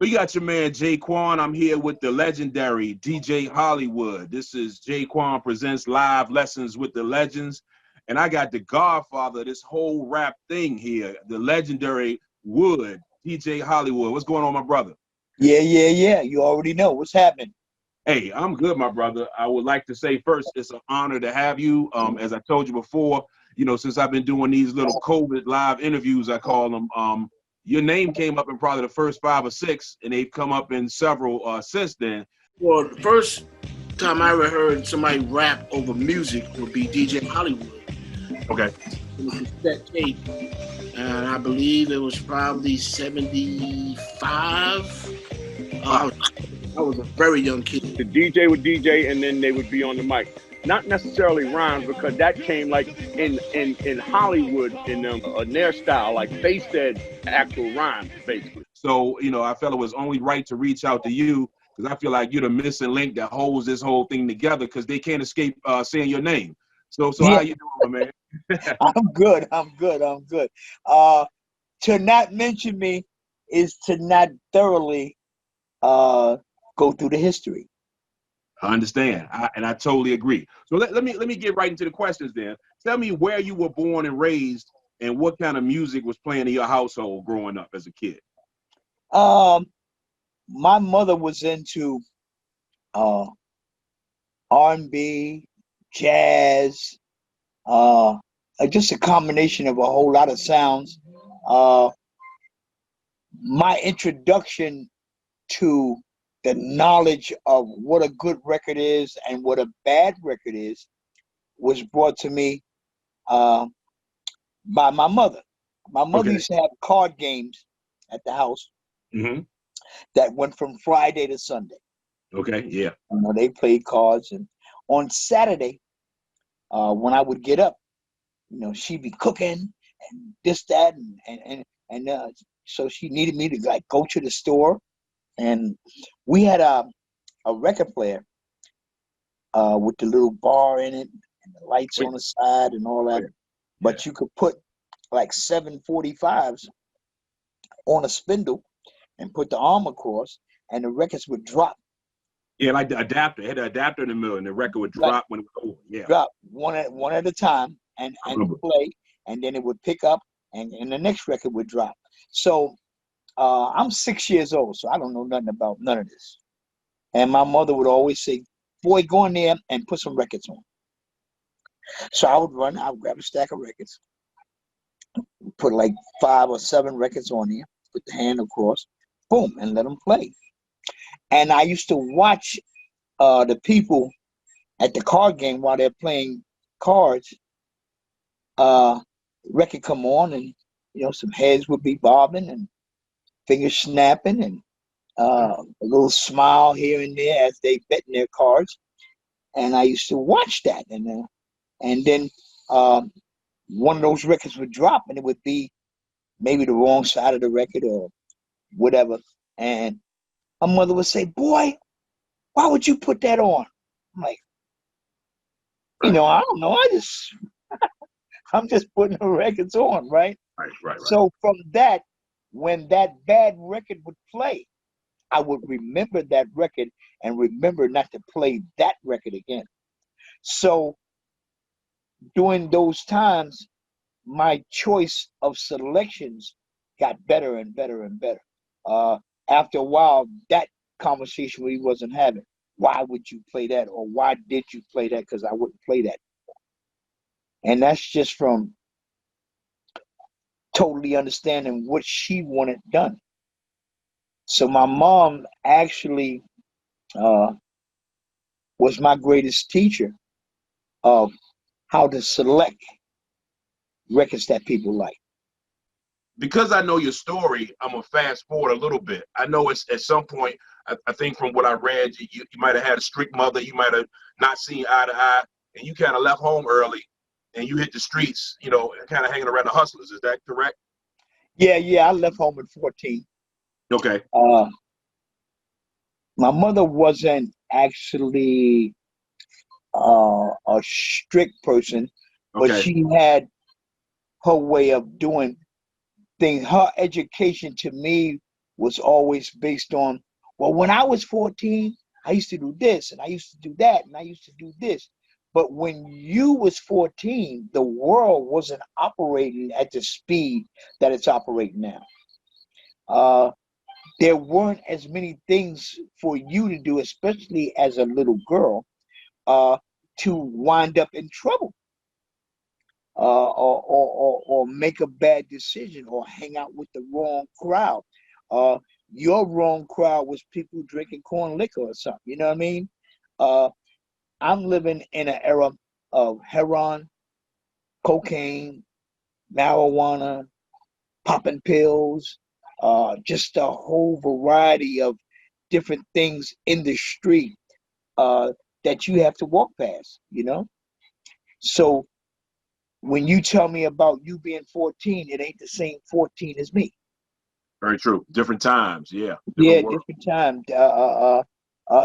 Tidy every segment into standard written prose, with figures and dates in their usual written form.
We got your man Jayquan. I'm here with the legendary D.J.Hollywood. This is Jayquan Presents Live Lessons with the Legends. And I got the godfather of this whole rap thing here, the legendary Wood, D.J.Hollywood. What's going on, my brother? Yeah. You already know what's happening. Hey, I'm good, my brother. I would like to say first, it's an honor to have you. As I told you before, since I've been doing these little COVID live interviews, I call them, your name came up in probably the first 5 or 6, and they've come up in several since then. Well, the first time I ever heard somebody rap over music would be D.J.Hollywood. Okay. It was a cassette tape, and I believe it was probably 75. I was a very young kid. The DJ would DJ, and then they would be on the mic. Not necessarily rhymes, because that came like in Hollywood in their style, like they said actual rhymes, basically. So, I felt it was only right to reach out to you, because I feel like you're the missing link that holds this whole thing together, because they can't escape saying your name. So Yeah. How you doing, man? I'm good. To not mention me is to not thoroughly go through the history. I understand, and I totally agree. So let me get right into the questions then. Tell me where you were born and raised, and what kind of music was playing in your household growing up as a kid. My mother was into R&B, jazz, just a combination of a whole lot of sounds. My introduction to the knowledge of what a good record is and what a bad record is was brought to me by my mother. My mother Okay. used to have card games at the house that went from Friday to Sunday. Okay, yeah. They played cards, and on Saturday, when I would get up, she'd be cooking and this, that, and so she needed me to go to the store, and we had a record player with the little bar in it and the lights on the side and all that. But you could put like 745s on a spindle and put the arm across, and the records would drop. Yeah, like the adapter. It had an adapter in the middle, and the record would drop when it was over. Yeah. Drop one at a time and play, and then it would pick up, and the next record would drop. So I'm 6 years old, so I don't know nothing about none of this. And my mother would always say, "Boy, go in there and put some records on." So I would grab a stack of records, put like 5 or 7 records on there, put the hand across, boom, and let them play. And I used to watch the people at the card game while they're playing cards. Record come on, and some heads would be bobbing and fingers snapping, and a little smile here and there as they betting their cards. And I used to watch that, and then one of those records would drop, and it would be maybe the wrong side of the record or whatever. And my mother would say, "Boy, why would you put that on?" I'm like, I don't know. I'm just putting the records on, right? Right. So from that, when that bad record would play, I would remember that record and remember not to play that record again. So during those times, my choice of selections got better and better and better. After a while, that conversation we wasn't having. Why would you play that? Or why did you play that? Because I wouldn't play that. And that's just from totally understanding what she wanted done. So my mom actually was my greatest teacher of how to select records that people like. Because I know your story, I'm gonna fast forward a little bit. I know it's at some point. I think from what I read, you might have had a strict mother. You might have not seen eye to eye, and you kind of left home early, and you hit the streets. Kind of hanging around the hustlers. Is that correct? Yeah. I left home at 14. Okay. My mother wasn't actually a strict person, but she had her way of doing things. Her education to me was always based on, well, when I was 14, I used to do this and I used to do that and I used to do this. But when you was 14, the world wasn't operating at the speed that it's operating now. There weren't as many things for you to do, especially as a little girl, to wind up in trouble, or make a bad decision or hang out with the wrong crowd. Your wrong crowd was people drinking corn liquor or something. You know what I mean? I'm living in an era of heroin, cocaine, marijuana, popping pills, just a whole variety of different things in the street that you have to walk past, you know? So when you tell me about you being 14, it ain't the same 14 as me. Very true. Different times. Yeah. Different time.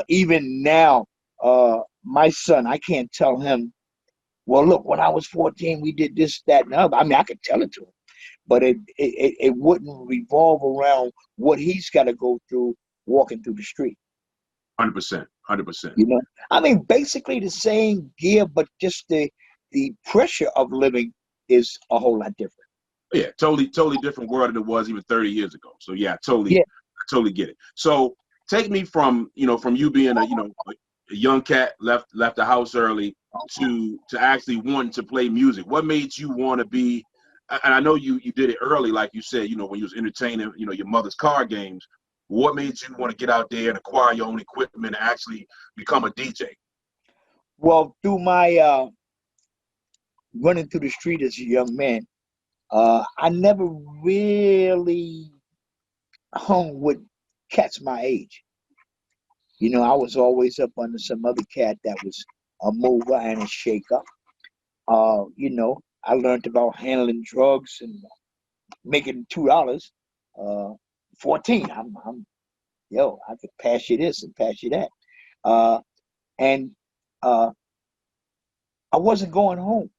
Even now, my son, I can't tell him, well, look, when I was 14, we did this, that, and other. I mean, I could tell it to him, but it wouldn't revolve around what he's got to go through walking through the street. 100%. 100%. You know, I mean, basically the same gear, but just the pressure of living is a whole lot different. Yeah, totally different world than it was even 30 years ago. So yeah, I totally get it. So take me from you being a young cat left the house early to actually wanting to play music. What made you want to be? And I know you did it early, like you said, when you was entertaining, your mother's card games. What made you want to get out there and acquire your own equipment and actually become a DJ? Well, through my running through the street as a young man, I never really hung with cats my age. I was always up under some other cat that was a mover and a shaker. I learned about handling drugs and making $2. 14, I could pass you this and pass you that. And I wasn't going home.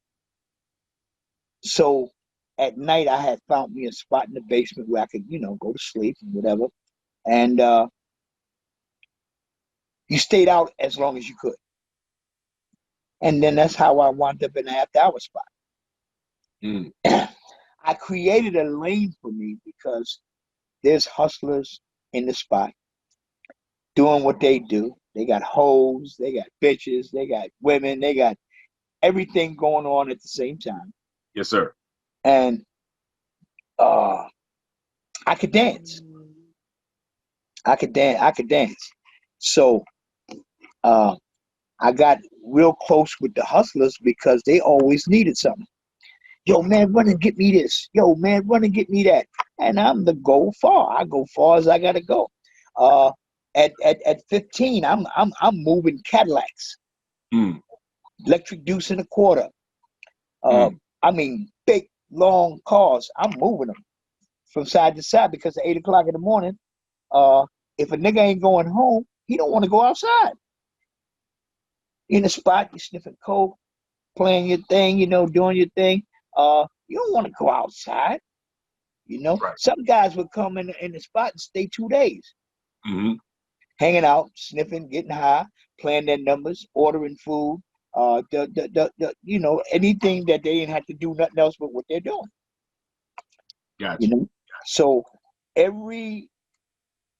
So at night, I had found me a spot in the basement where I could, go to sleep and whatever. And you stayed out as long as you could. And then that's how I wound up in the after-hour spot. Mm. I created a lane for me because there's hustlers in the spot doing what they do. They got hoes, they got bitches, they got women, they got everything going on at the same time. Yes, sir. And I could dance. I could dance. So I got real close with the hustlers because they always needed something. Yo, man, run and get me this. Yo, man, run and get me that. And I'm the go far. I go far as I gotta go. At 15, I'm moving Cadillacs, electric deuce and a quarter. I mean, big long cars. I'm moving them from side to side because at 8 o'clock in the morning, if a nigga ain't going home, he don't want to go outside. In the spot, you sniffing coke, playing your thing, doing your thing. You don't want to go outside. Right. Some guys would come in the spot and stay 2 days, hanging out, sniffing, getting high, playing their numbers, ordering food, anything that they didn't have to do nothing else but what they're doing. Gotcha. So every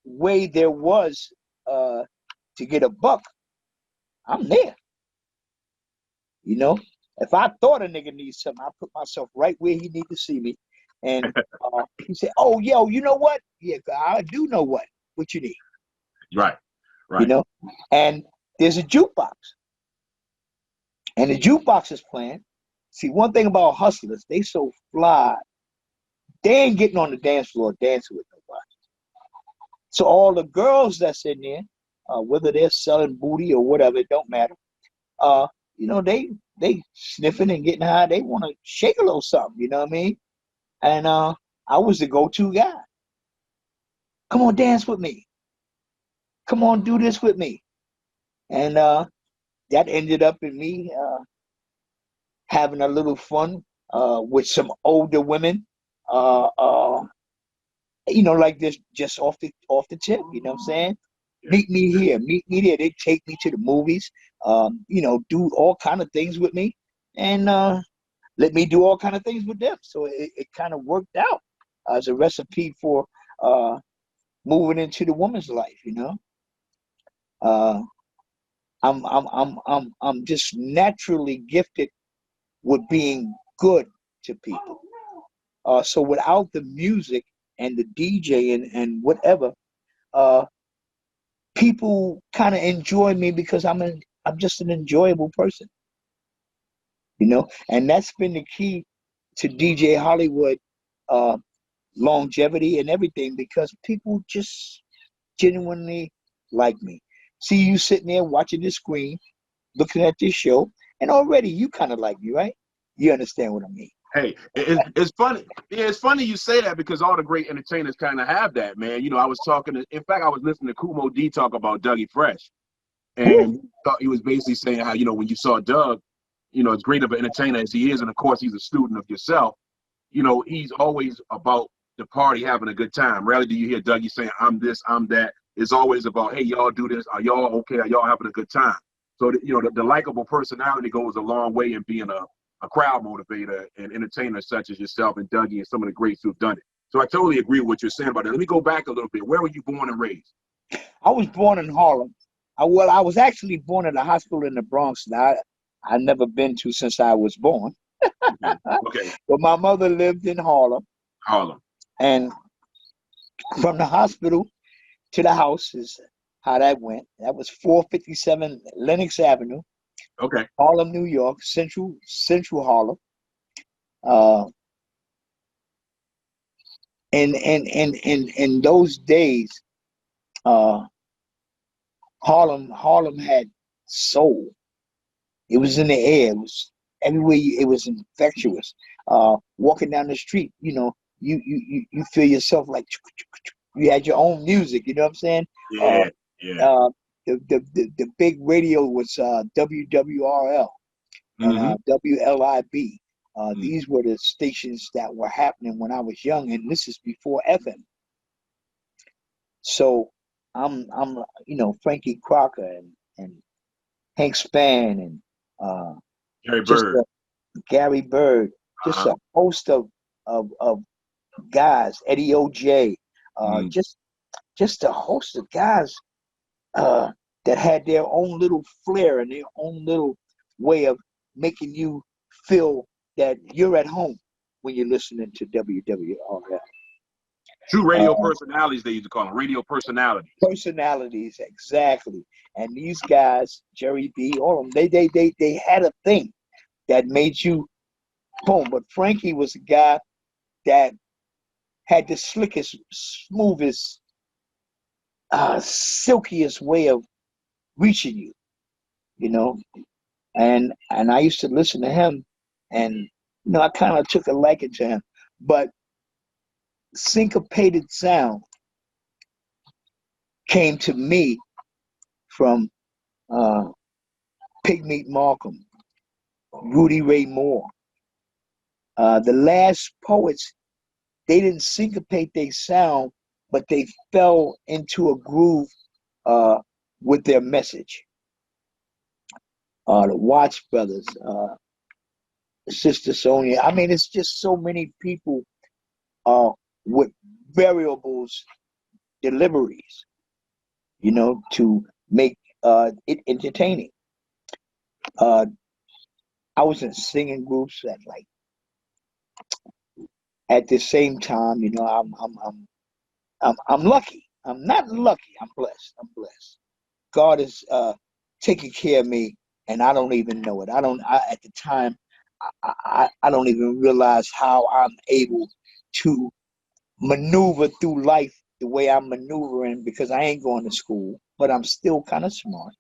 way there was to get a buck, I'm there. If I thought a nigga needs something, I put myself right where he need to see me. And he said, "Oh, yo, you know what? Yeah, I do know what you need." Right. And there's a jukebox. And the jukebox is playing. See, one thing about hustlers, they so fly. They ain't getting on the dance floor dancing with nobody. So all the girls that's in there, whether they're selling booty or whatever, it don't matter. They sniffing and getting high. They want to shake a little something, you know what I mean? And I was the go-to guy. Come on, dance with me. Come on, do this with me. And that ended up in me having a little fun with some older women like this, just off the tip. You know what I'm saying? Yeah. Meet me here, meet me there. They take me to the movies, do all kind of things with me, and let me do all kind of things with them. So it kind of worked out as a recipe for moving into the woman's life. Uh, I'm just naturally gifted with being good to people. So without the music and the DJ and whatever, uh, people kind of enjoy me because I'm just an enjoyable person, and that's been the key to DJ Hollywood longevity and everything, because people just genuinely like me. See you sitting there watching the screen, looking at this show, and already you kind of like me, right? You understand what I mean? Hey, it's funny. Yeah, it's funny you say that because all the great entertainers kind of have that, man. I was in fact, I was listening to Kumo D talk about Dougie Fresh, Woo. and he was basically saying how, when you saw Doug, as great of an entertainer as he is, and of course he's a student of yourself, he's always about the party, having a good time. Rarely do you hear Dougie saying, I'm this, I'm that. It's always about, hey, y'all do this. Are y'all okay? Are y'all having a good time? So, the likable personality goes a long way in being a crowd motivator and entertainer such as yourself and Dougie and some of the greats who've done it. So I totally agree with what you're saying about that. Let me go back a little bit. Where were you born and raised? I was born in Harlem. I was actually born at a hospital in the Bronx that I've never been to since I was born. Okay. But my mother lived in Harlem, Harlem. and from the hospital to the house is how that went. That was 457 Lenox Avenue, Okay. Harlem, New York, Central Harlem. Uh, and in those days, uh, Harlem had soul. It was in the air. It was everywhere. It was infectious. Walking down the street, you feel yourself like you had your own music. You know what I'm saying? Uh, Yeah. Yeah. the big radio was WWRL and Mm-hmm. WLIB. Mm. These were the stations that were happening when I was young, and this is before FM. So I'm Frankie Crocker and Hank Spann and Jerry just Bird. Gary Bird, just Uh-huh. a host of guys, Eddie OJ, Mm. just a host of guys uh, that had their own little flair and their own little way of making you feel that you're at home when you're listening to WWRL. True radio Uh, personalities, they used to call them radio personalities. Personalities, exactly. And these guys, Jerry B, all of them, they had a thing that made you boom. But Frankie was a guy that had the slickest, smoothest, silkiest way of reaching you, you know. And I used to listen to him, and I kind of took a liking to him. But syncopated sound came to me from uh, Pigmeat Markham, Rudy Ray Moore. The last poets, they didn't syncopate their sound, but they fell into a groove uh, with their message. The Watts Brothers, Sister Sonia. I mean, it's just so many people with variables deliveries, to make it entertaining. Uh, I was in singing groups at the same time. I'm lucky. I'm not lucky. I'm blessed. I'm blessed. God is taking care of me, and I don't even know it. At the time, I don't even realize how I'm able to maneuver through life the way I'm maneuvering, because I ain't going to school, but I'm still kind of smart.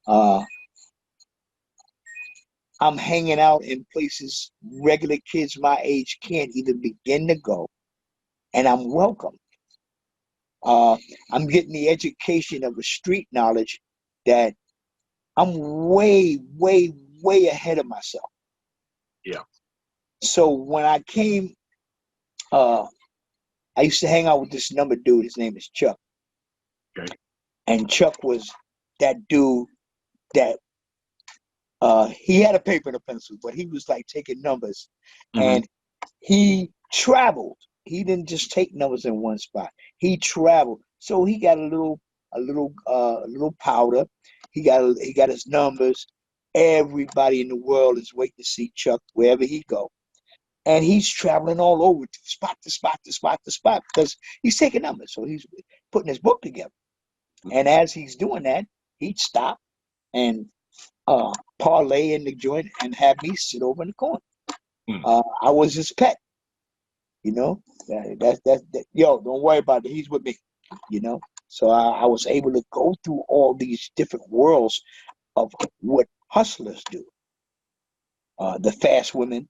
Uh, I'm hanging out in places regular kids my age can't even begin to go, and I'm welcome. I'm getting the education of a street knowledge that I'm way, way, way ahead of myself. Yeah. So when I came uh, I used to hang out with this number dude. His name is Chuck. Okay. And Chuck was that dude that he had a paper and a pencil, but he was like taking numbers, and he traveled. He didn't just take numbers in one spot. He traveled. So he got a little powder. He got his numbers. Everybody in the world is waiting to see Chuck wherever he go. And he's traveling all over spot to spot to spot to spot because he's taking numbers. So he's putting his book together. And as he's doing that, he'd stop and parlay in the joint and have me sit over in the corner. I was his pet, you know. Yo, don't worry about it. He's with me, you know. So I was able to go through all these different worlds of what hustlers do. The fast women,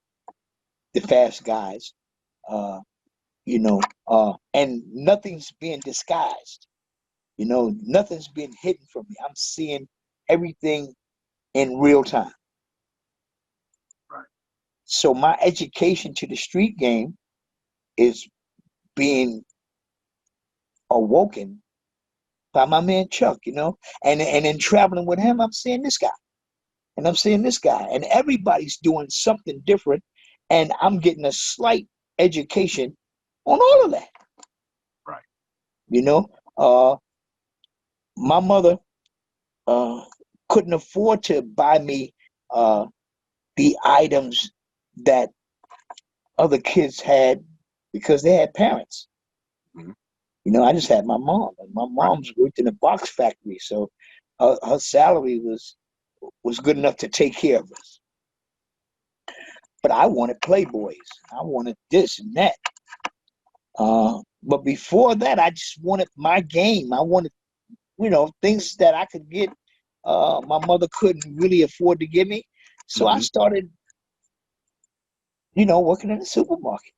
the fast guys, you know, and nothing's being disguised. You know, nothing's being hidden from me. I'm seeing everything in real time. Right. So my education to the street game is being awoken by my man Chuck, you know, and in traveling with him, I'm seeing this guy, and I'm seeing this guy, and everybody's doing something different, and I'm getting a slight education on all of that. Right. You know, my mother couldn't afford to buy me the items that other kids had because they had parents. You know, I just had my mom, and my mom's worked in a box factory, so her salary was good enough to take care of us. But I wanted Playboys. I wanted this and that. But before that, I just wanted my game. I wanted, you know, things that I could get. My mother couldn't really afford to give me, so I started, you know, working in the supermarket,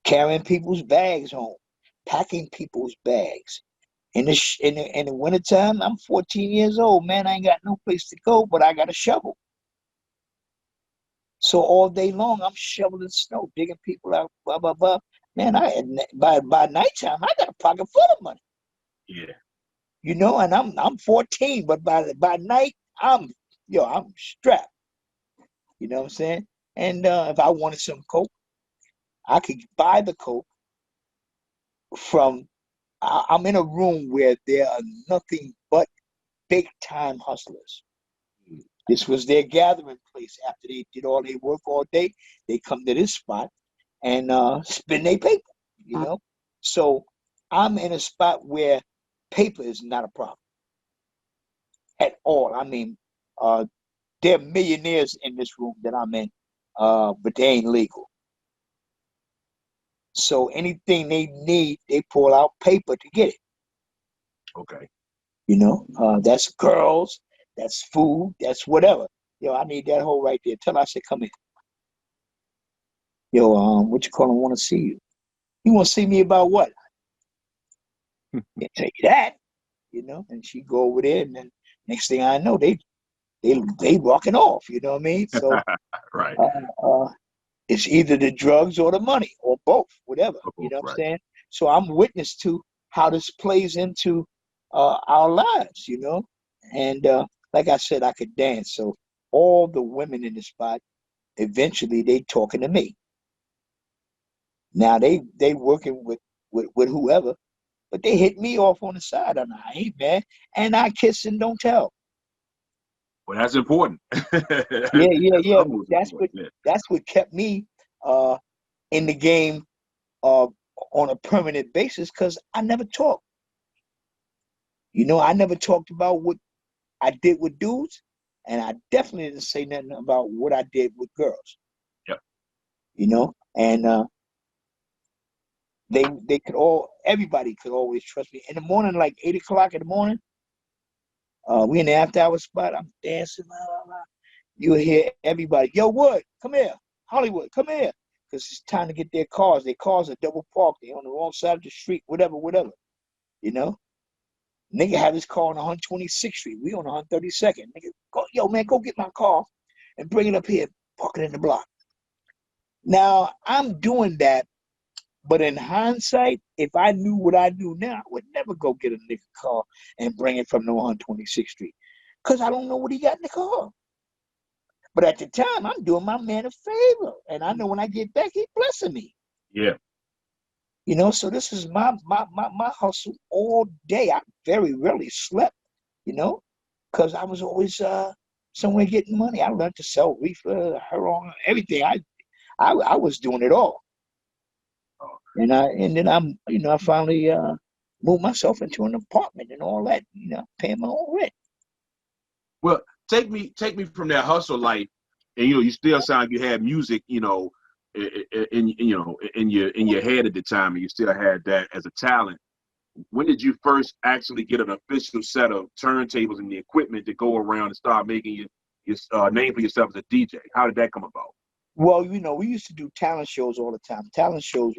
carrying people's bags home, packing people's bags. In the wintertime, I'm 14 years old, man. I ain't got no place to go, but I got a shovel. So all day long, I'm shoveling snow, digging people out, blah blah blah. Man, by nighttime, I got a pocket full of money. Yeah. You know, and I'm 14, but by night, I'm strapped. You know what I'm saying? And if I wanted some coke, I could buy the coke from. I'm in a room where there are nothing but big time hustlers. This was their gathering place. After they did all their work all day, they come to this spot and spend their paper, you know? So I'm in a spot where paper is not a problem at all. I mean, there are millionaires in this room that I'm in, but they ain't legal. So anything they need, they pull out paper to get it. Okay. You know, that's girls, that's food, that's whatever. Yo, I need that hole right there. Tell her I said, come here. Yo, what you call him? Want to see you? You want to see me about what? Can't tell you that, you know. And she go over there, and then next thing I know, they walking off. You know what I mean? So, right. It's either the drugs or the money or both, whatever. You know what I'm saying? So I'm witness to how this plays into our lives, you know. And like I said, I could dance. So all the women in the spot, eventually they talking to me. Now they working with whoever, but they hit me off on the side. And I ain't mad, and I kiss and don't tell. Well, that's important. Yeah. That's what kept me in the game on a permanent basis, because I never talked. You know, I never talked about what I did with dudes, and I definitely didn't say nothing about what I did with girls. Yep. You know, and everybody could always trust me. In the morning, like 8 o'clock in the morning, we in the after hour spot, I'm dancing, blah, blah, blah. You hear everybody, yo, Wood, come here. Hollywood, come here. Because it's time to get their cars. Their cars are double parked. They're on the wrong side of the street, whatever. You know? Nigga have his car on 126th Street. We on 132nd. Nigga, yo, man, go get my car and bring it up here. Park it in the block. Now, I'm doing that But in hindsight, if I knew what I knew now, I would never go get a nigga car and bring it from no 126th Street. Because I don't know what he got in the car. But at the time, I'm doing my man a favor. And I know when I get back, he's blessing me. Yeah. You know, so this is my hustle all day. I very rarely slept, you know, because I was always somewhere getting money. I learned to sell reefer, heroin, everything. I was doing it all. And then I finally moved myself into an apartment and all that, you know, paying my own rent. Well, take me from that hustle life, and you still sound like you had music, in your head at the time, and you still had that as a talent. When did you first actually get an official set of turntables and the equipment to go around and start making your name for yourself as a DJ? How did that come about? Well, we used to do talent shows all the time. Talent shows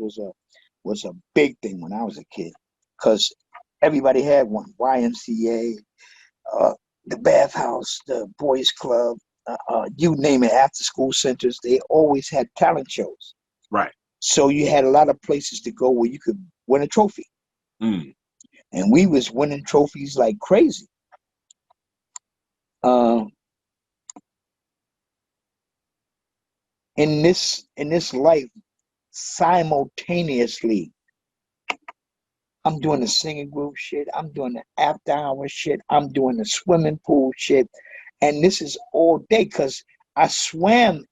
was a big thing when I was a kid, because everybody had one. YMCA, the bathhouse, the boys club, you name it, after school centers, they always had talent shows. Right. So you had a lot of places to go where you could win a trophy. Mm. And we was winning trophies like crazy. In this life, simultaneously, I'm doing the singing group shit, I'm doing the after hour shit, I'm doing the swimming pool shit, and this is all day because I swam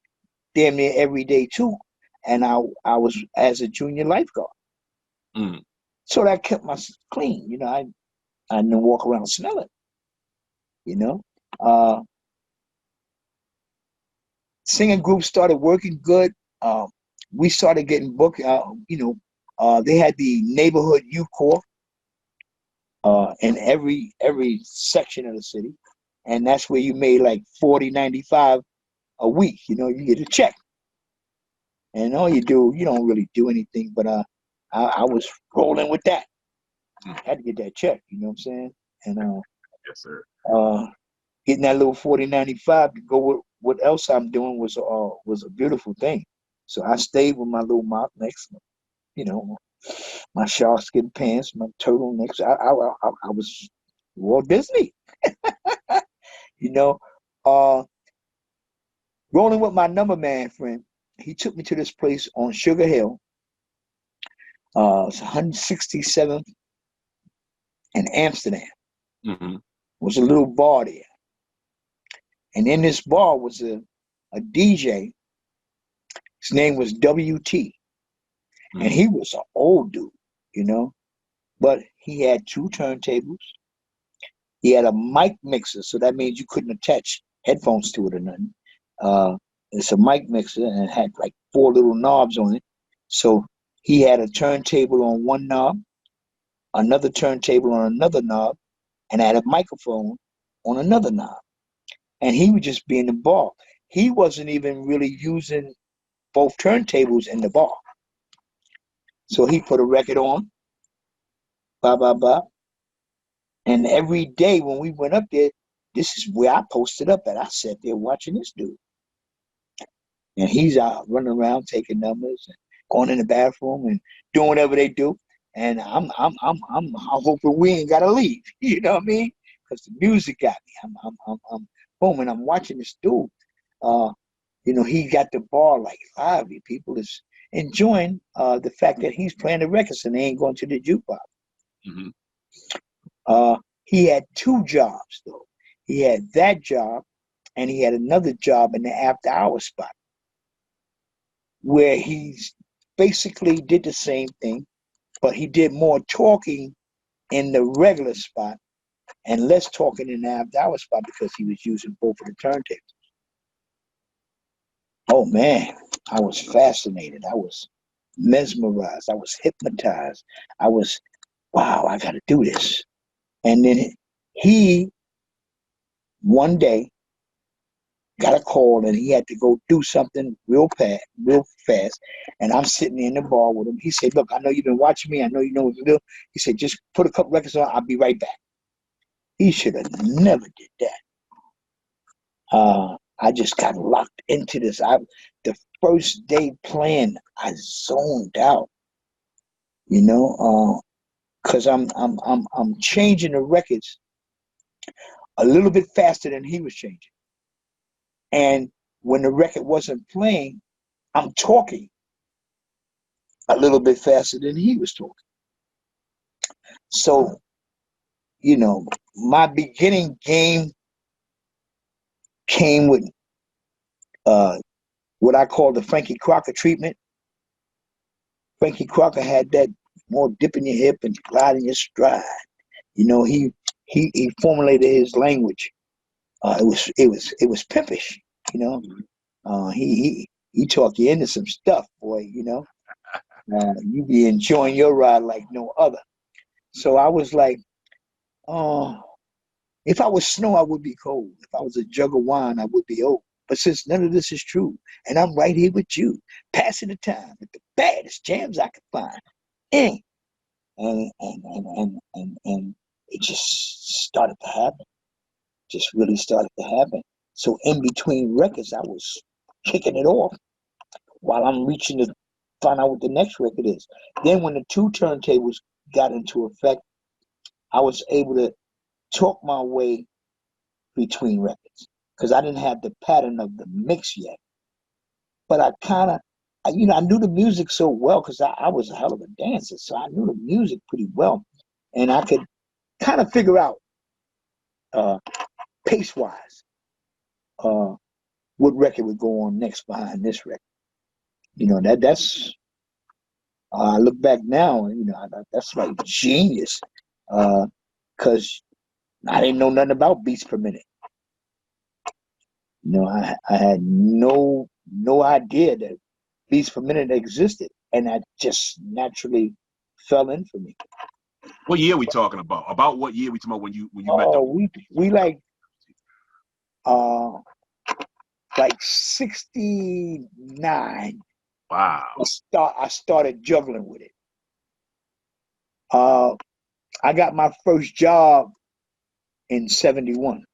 damn near every day too, and I was as a junior lifeguard. Mm. So that kept myself clean, you know. I didn't walk around smelling, you know. Singing group started working good. We started getting booked. They had the neighborhood youth corps in every section of the city, and that's where you made like $40.95 a week. You know, you get a check, and all you don't really do anything. But I was rolling with that. I had to get that check. You know what I'm saying? And yes, sir. Getting that little $40.95 to go with what else I'm doing was a beautiful thing. So I stayed with my little mock necks, you know, my sharkskin pants, my turtlenecks. I was Walt Disney, you know. Rolling with my number man friend, he took me to this place on Sugar Hill. It's 167th in Amsterdam. Mm-hmm. Was a little bar there, and in this bar was a DJ. His name was WT. And he was an old dude, you know, but he had 2 turntables. He had a mic mixer, so that means you couldn't attach headphones to it or nothing. It's a mic mixer, and it had like 4 little knobs on it. So he had a turntable on one knob, another turntable on another knob, and had a microphone on another knob. And he would just be in the bar. He wasn't even really using both turntables in the bar. So he put a record on, blah, blah, blah. And every day when we went up there, this is where I posted up at. I sat there watching this dude. And he's out running around taking numbers and going in the bathroom and doing whatever they do. And I'm hoping we ain't gotta leave. You know what I mean? Because the music got me. I'm boom, and I'm watching this dude. He got the bar like lively. People is enjoying the fact that he's playing the records and they ain't going to the jukebox. Mm-hmm. He had 2 jobs though. He had that job, and he had another job in the after hour spot, where he basically did the same thing, but he did more talking in the regular spot and less talking in the after hour spot because he was using both of the turntables. Oh man, I was fascinated. I was mesmerized. I was hypnotized. I was, wow, I got to do this. And then he, one day, got a call and he had to go do something real fast. And I'm sitting in the bar with him. He said, look, I know you've been watching me. I know you know what to do. He said, just put a couple records on. I'll be right back. He should have never did that. I just got locked into this. The first day playing, I zoned out. You know, because I'm changing the records a little bit faster than he was changing. And when the record wasn't playing, I'm talking a little bit faster than he was talking. So, you know, my beginning game came with what I call the Frankie Crocker treatment. Frankie Crocker had that more dip in your hip and glide in your stride. You know, he formulated his language. It was pimpish. You know, he talked you into some stuff, boy. You know, you be enjoying your ride like no other. So I was like, oh, if I was snow, I would be cold. If I was a jug of wine, I would be old. But since none of this is true, and I'm right here with you, passing the time with the baddest jams I could find. Eh. And it just started to happen. Just really started to happen. So in between records, I was kicking it off while I'm reaching to find out what the next record is. Then when the two turntables got into effect, I was able to talk my way between records because I didn't have the pattern of the mix yet. But I kind of, I knew the music so well because I was a hell of a dancer. So I knew the music pretty well. And I could kind of figure out pace-wise what record would go on next behind this record. You know, that's, I look back now, you know, that's like genius because I didn't know nothing about beats per minute. You know, I had no idea that beats per minute existed, and that just naturally fell in for me. What year we talking about? About what year we talking about when you met Oh, them? we like 69. Wow. I started juggling with it. I got my first job in 71.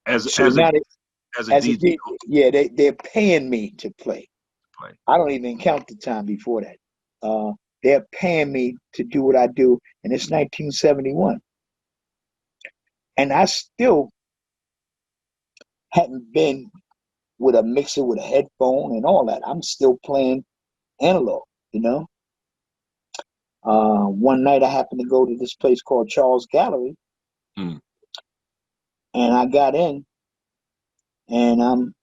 As So now a DJ. yeah, they're paying me to play. I don't even count the time before that. They're paying me to do what I do, and it's 1971. And I still hadn't been with a mixer with a headphone and all that. I'm still playing analog, you know. One night I happened to go to this place called Charles Gallery, and I got in, and I'm,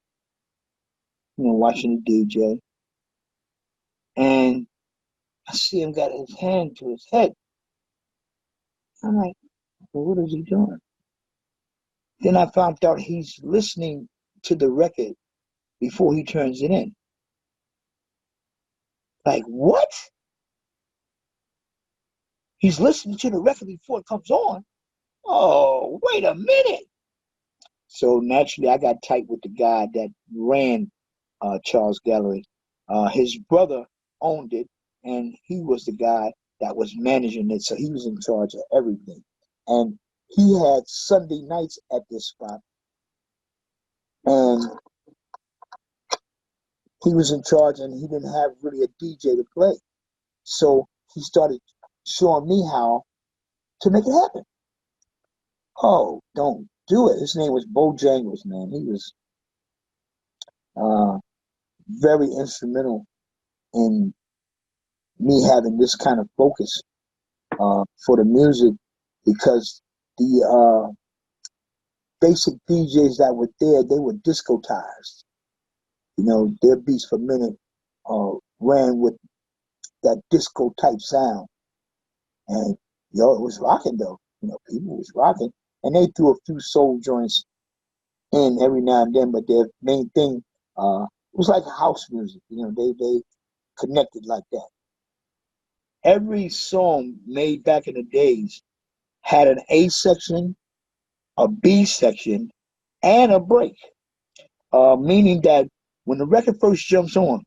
watching the DJ, and I see him got his hand to his head. I'm like, well, what is he doing? Then I found out he's listening to the record before he turns it in. Like, what? He's listening to the record before it comes on? Oh, wait a minute. So naturally, I got tight with the guy that ran Charles Gallery. His brother owned it, and he was the guy that was managing it. So he was in charge of everything. And he had Sunday nights at this spot. And he was in charge, and he didn't have really a DJ to play. So he started showing me how to make it happen. Oh, don't do it. His name was Bojangles, man. He was very instrumental in me having this kind of focus for the music because the basic DJs that were there, they were discotized. You know, their beats per minute ran with that disco type sound. And, it was rocking though. You know, people was rocking. And they threw a few soul joints in every now and then, but their main thing was like house music. You know, they connected like that. Every song made back in the days had an A section, a B section, and a break. Meaning that when the record first jumps on,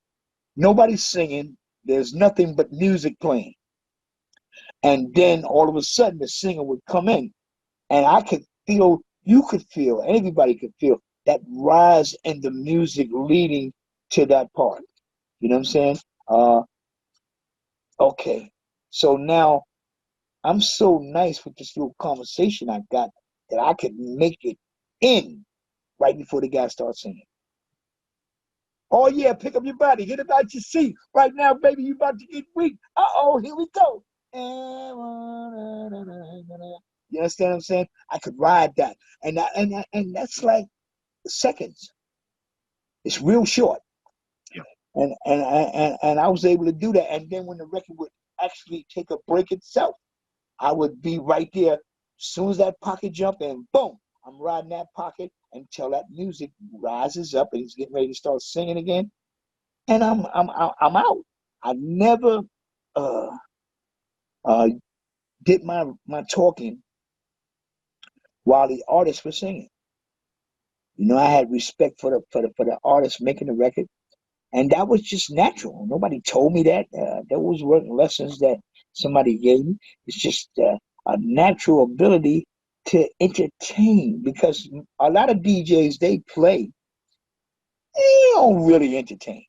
nobody's singing, there's nothing but music playing. And then all of a sudden the singer would come in, and I could feel, you could feel, everybody could feel that rise in the music leading to that part. You know what I'm saying? Okay. So now I'm so nice with this little conversation I got that I could make it in right before the guy starts singing. Oh yeah, pick up your body, get about your seat. Right now, baby, you about to get weak. Uh-oh, here we go. You understand what I'm saying? I could ride that. And that's like seconds. It's real short. Yeah. And I was able to do that. And then when the record would actually take a break itself, I would be right there. As soon as that pocket jump in, boom, I'm riding that pocket until that music rises up and he's getting ready to start singing again. And I'm out. I never uh, uh, did my talking while the artist was singing. You know, I had respect for the artist making the record, and that was just natural. Nobody told me that. Those weren't lessons that somebody gave me. It's just a natural ability to entertain because a lot of DJs they play, they don't really entertain.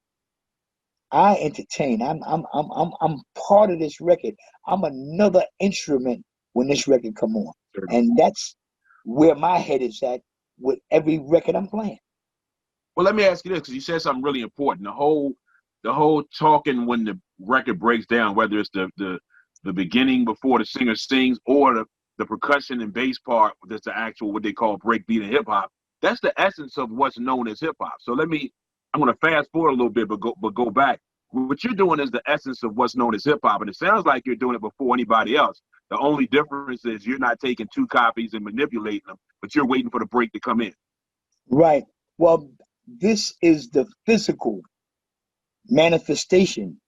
I entertain. I'm part of this record. I'm another instrument when this record come on, Sure. and that's where my head is at with every record I'm playing. Well, let me ask you this, because you said something really important. The whole talking when the record breaks down, whether it's the beginning before the singer sings or the percussion and bass part, that's the actual what they call breakbeat in hip hop. That's the essence of what's known as hip hop. So I'm going to fast forward a little bit, but go back. What you're doing is the essence of what's known as hip hop, and it sounds like you're doing it before anybody else. The only difference is you're not taking two copies and manipulating them, but you're waiting for the break to come in. Right. Well, this is the physical manifestation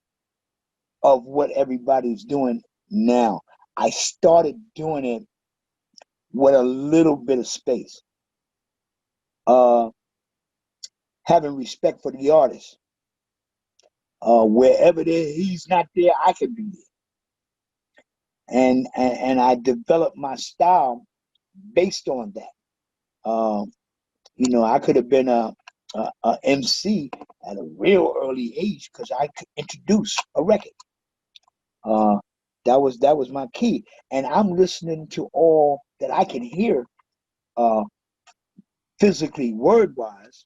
of what everybody's doing now. I started doing it with a little bit of space. Having respect for the artist. Wherever he's not there, I can be there. And I developed my style based on that. You know, I could have been a MC at a real early age because I could introduce a record. Uh, that was my key, and I'm listening to all that I can hear, uh, physically, word wise,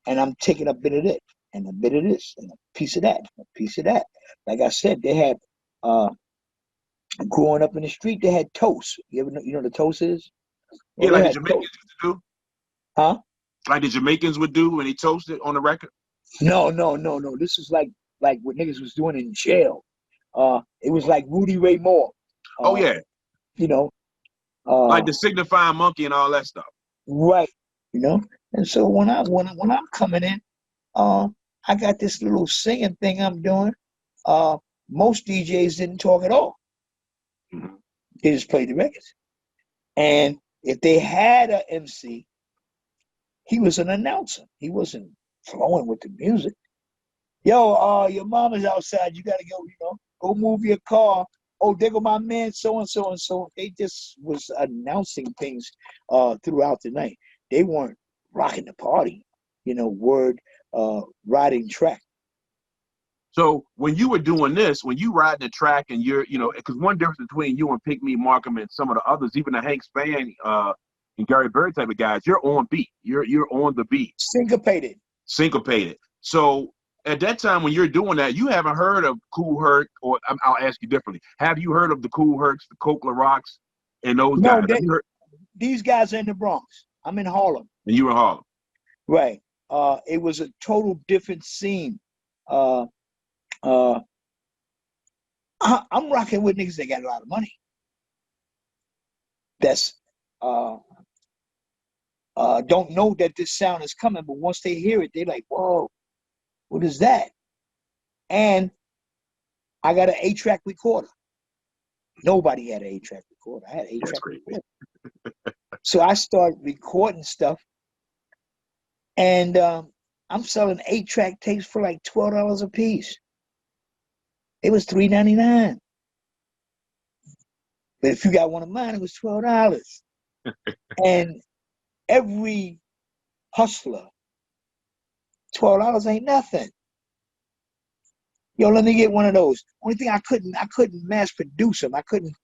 and I'm taking a bit of this and a bit of this and a piece of that, a piece of that. Like I said, they had uh, growing up in the street, they had toast. You ever know, you know what the toast is? Well, Yeah, they like the had Jamaicans toast, used to do, huh? like the Jamaicans would do when they toasted on the record. No, no, no, no. This is like what niggas was doing in jail. It was like Rudy Ray Moore. Oh Uh, yeah, you know, like uh, the signifying monkey and all that stuff. right. You know, and so when I'm coming in, uh, I got this little singing thing I'm doing. Uh, most DJs didn't talk at all. Mhm. They just played the records. And if they had a MC, he was an announcer. He wasn't flowing with the music. Yo, your mama's outside. You gotta go, go move your car. Oh, there go my man, so and so and so. They just was announcing things throughout the night. They weren't rocking the party, word riding track. So when you were doing this, when you riding the track and because one difference between you and Pick Me, Markham, and some of the others, even the Hank Spann and Gary Bird type of guys, you're on beat. You're on the beat. Syncopated. Syncopated. So at that time when you're doing that, you haven't heard of Kool Herc, or I'll ask you differently. Have you heard of the Kool Hercs, the Coke Rocks, and those No, guys? Have you heard? these guys are in the Bronx. I'm in Harlem. And you in Harlem. Right. It was a total different scene. Uh, uh, I'm rocking with niggas that got a lot of money. That's uh, don't know that this sound is coming, but once they hear it, they're like, "Whoa, what is that?" And I got an 8-track recorder. Nobody had an 8-track recorder. I had an 8-track recorder. So I started recording stuff, and I'm selling 8-track tapes for like $12 a piece. It was $3.99. But if you got one of mine, it was $12. And every hustler, $12 ain't nothing. Yo, let me get one of those. Only thing I couldn't mass produce them. I couldn't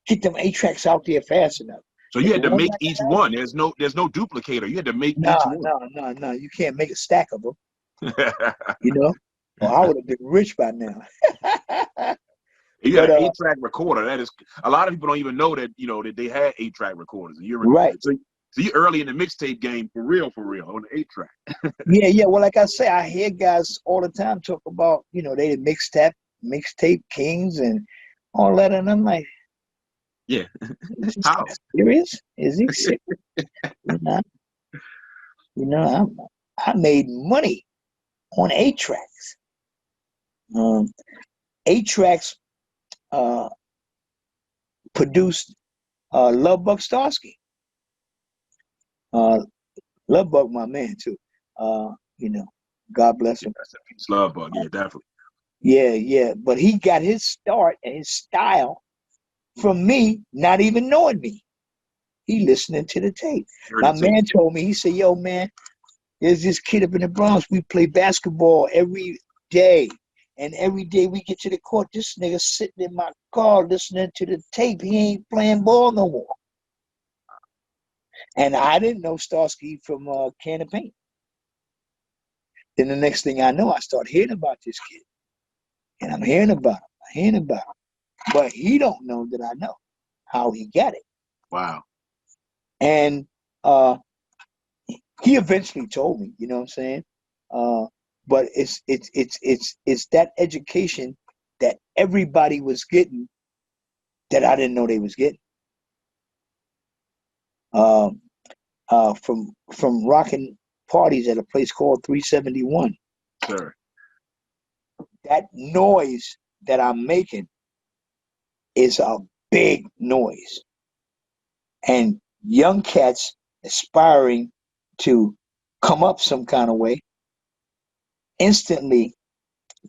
get them 8-tracks out there fast enough. So you had to make each one. There's no duplicator. You had to make each one. No. You can't make a stack of them. You know? Well, I would have been rich by now. You got an 8-track recorder. That is, a lot of people don't even know that, you know, that they had 8-track recorders. And you're right. So you're early in the mixtape game for real on the 8-track. Yeah. Well, like I say, I hear guys all the time talk about, you know, they mixtape kings and all that, and I'm like, yeah. How serious? Is he serious? You know, I made money on 8-tracks. 8-tracks produced Love Bug Starsky. Love Bug, my man too. You know, God bless him. Love Bug, yeah, definitely. Yeah. But he got his start and his style from me, not even knowing me. He listening to the tape. My man told me, he said, yo, man, there's this kid up in the Bronx. We play basketball every day. And every day we get to the court, this nigga sitting in my car listening to the tape. He ain't playing ball no more. And I didn't know Starsky from Can of Paint. Then the next thing I know, I start hearing about this kid. And I'm hearing about him. But he don't know that I know how he got it. Wow. And he eventually told me, you know what I'm saying? But it's that education that everybody was getting that I didn't know they was getting. From rocking parties at a place called 371. Sure. That noise that I'm making is a big noise. And young cats aspiring to come up some kind of way, instantly,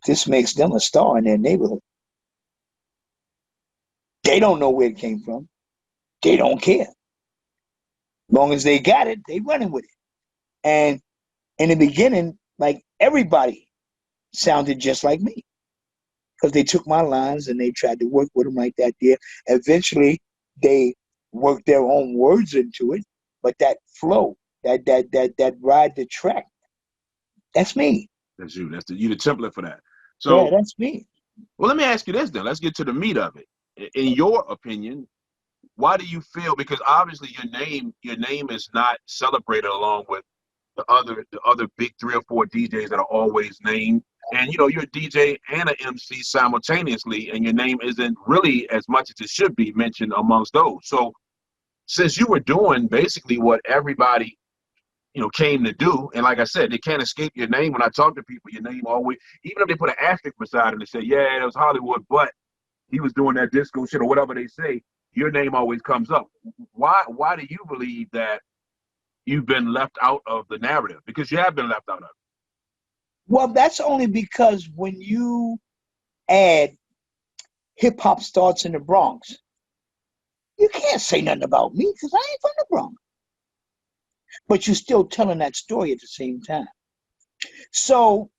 this makes them a star in their neighborhood. They don't know where it came from. They don't care. As long as they got it, they running with it. And in the beginning, like everybody sounded just like me because they took my lines and they tried to work with them like that there. Eventually, they worked their own words into it, but that flow, that ride the track, that's me. That's you. You the template for that. So yeah, that's me. Well, let me ask you this then. Let's get to the meat of it. In your opinion, why do you feel? Because obviously your name is not celebrated along with the other big 3 or 4 DJs that are always named. And you know, you're a DJ and an MC simultaneously, and your name isn't really as much as it should be mentioned amongst those. So since you were doing basically what everybody, you know, came to do, and like I said, they can't escape your name. When I talk to people, your name always, even if they put an asterisk beside it and say, yeah, it was Hollywood, but he was doing that disco shit or whatever they say, your name always comes up. Why do you believe that you've been left out of the narrative? Because you have been left out of it. Well, that's only because when you add hip hop starts in the Bronx, you can't say nothing about me because I ain't from the Bronx. But you're still telling that story at the same time. So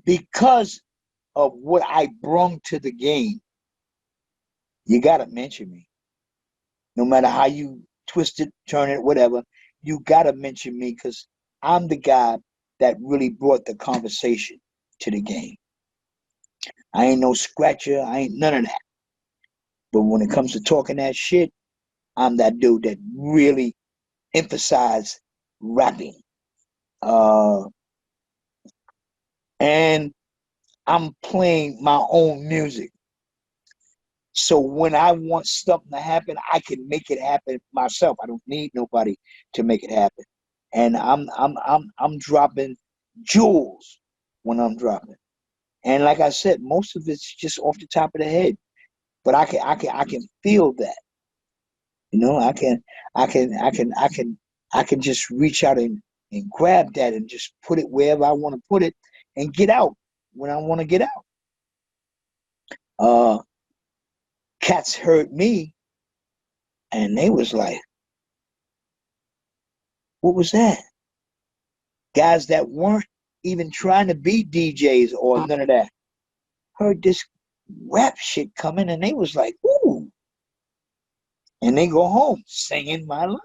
because of what I brung to the game, you got to mention me. No matter how you twist it, turn it, whatever, you got to mention me because I'm the guy that really brought the conversation to the game. I ain't no scratcher. I ain't none of that. But when it comes to talking that shit, I'm that dude that really emphasized rapping. And I'm playing my own music. So when I want something to happen, I can make it happen myself. I don't need nobody to make it happen. And I'm dropping jewels when I'm dropping. And like I said, most of it's just off the top of the head. But I can feel that. You know, I can just reach out and grab that and just put it wherever I want to put it and get out when I want to get out. Cats heard me and they was like, what was that? Guys that weren't even trying to be DJs or none of that. Heard this rap shit coming, and they was like, ooh. And they go home singing my lines.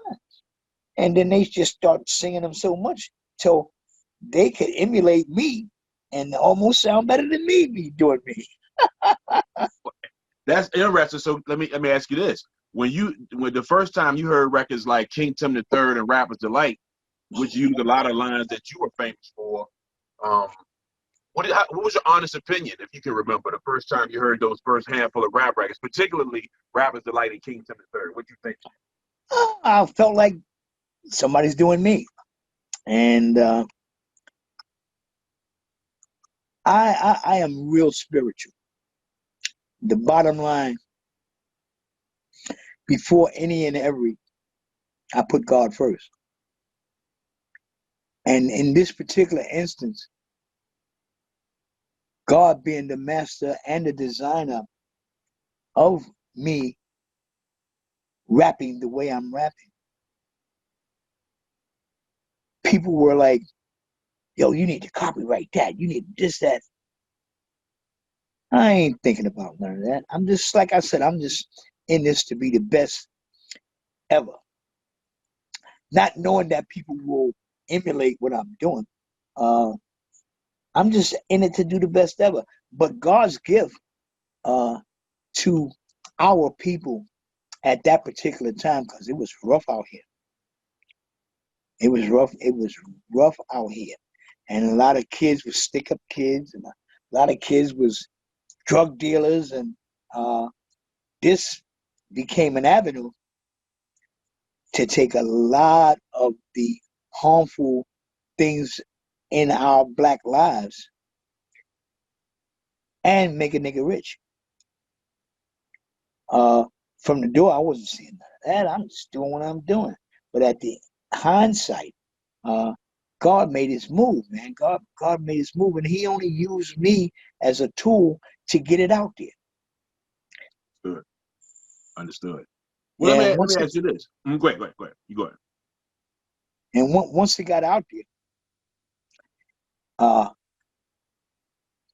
And then they just start singing them so much till they could emulate me and almost sound better than me doing me. That's interesting. So let me ask you this: when the first time you heard records like King Tim the Third and Rapper's Delight, which used a lot of lines that you were famous for, what was your honest opinion, if you can remember, the first time you heard those first handful of rap records, particularly Rapper's Delight and King Tim the Third? What do you think? I felt like somebody's doing me, and I am real spiritual. The bottom line, before any and every, I put God first. And in this particular instance, God being the master and the designer of me rapping the way I'm rapping, people were like, yo, you need to copyright that. You need this, that. I ain't thinking about none of that. I'm just, like I said, I'm just in this to be the best ever. Not knowing that people will emulate what I'm doing. I'm just in it to do the best ever. But God's gift to our people at that particular time, because it was rough out here. It was rough. It was rough out here. And a lot of kids were stick-up kids, and a lot of kids was drug dealers, and this became an avenue to take a lot of the harmful things in our black lives and make a nigga rich. From the door, I wasn't seeing none of that. I'm just doing what I'm doing. But at the hindsight, God made his move, man. God made his move, and he only used me as a tool to get it out there. Good. Understood. Well, Yeah, let me ask you this. Go ahead. You go ahead. And once it got out there,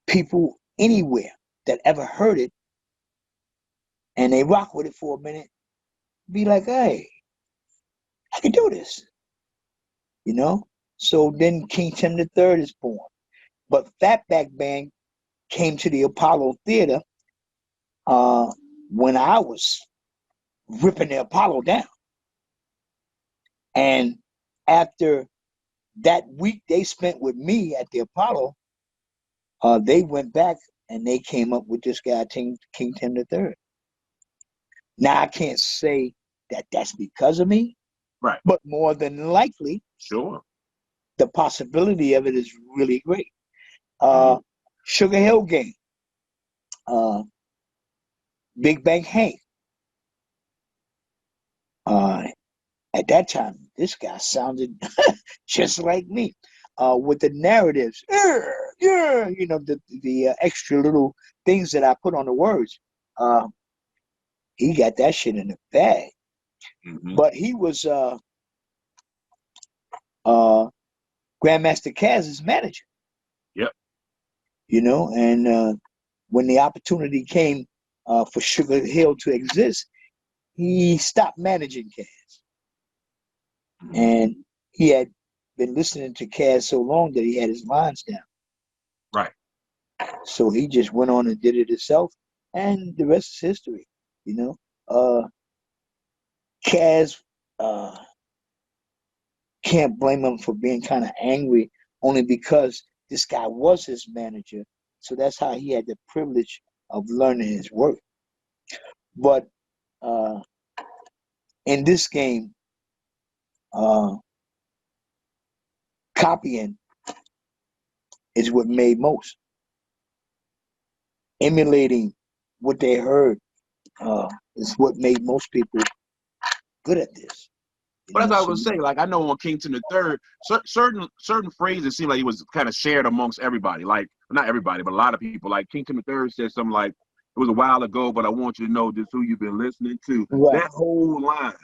people anywhere that ever heard it and they rock with it for a minute, be like, hey, I can do this. You know? So then King Tim the Third is born. But Fatback Band came to the Apollo Theater when I was ripping the Apollo down. And after that week they spent with me at the Apollo, they went back and they came up with this guy, King Tim the Third. Now, I can't say that that's because of me, right? But more than likely, sure, the possibility of it is really great. Sugar Hill Gang, Big Bang Hank. At that time, this guy sounded just like me, with the narratives, you know, the extra little things that I put on the words. He got that shit in the bag. Mm-hmm. But he was Grandmaster Caz's manager. Yep. You know, and when the opportunity came for Sugar Hill to exist, he stopped managing Caz. Mm-hmm. And he had been listening to Caz so long that he had his lines down. Right. So he just went on and did it himself, and the rest is history. You know, Caz, can't blame him for being kind of angry, only because this guy was his manager. So that's how he had the privilege of learning his work. But in this game, copying is what made most. Emulating what they heard is what made most people good at this. But that's what I was gonna say. Like, I know on King Tim the Third, certain phrases seemed like it was kind of shared amongst everybody. Like, not everybody, but a lot of people. Like King Tim the Third said something like, "It was a while ago, but I want you to know just who you've been listening to." Right. That whole line,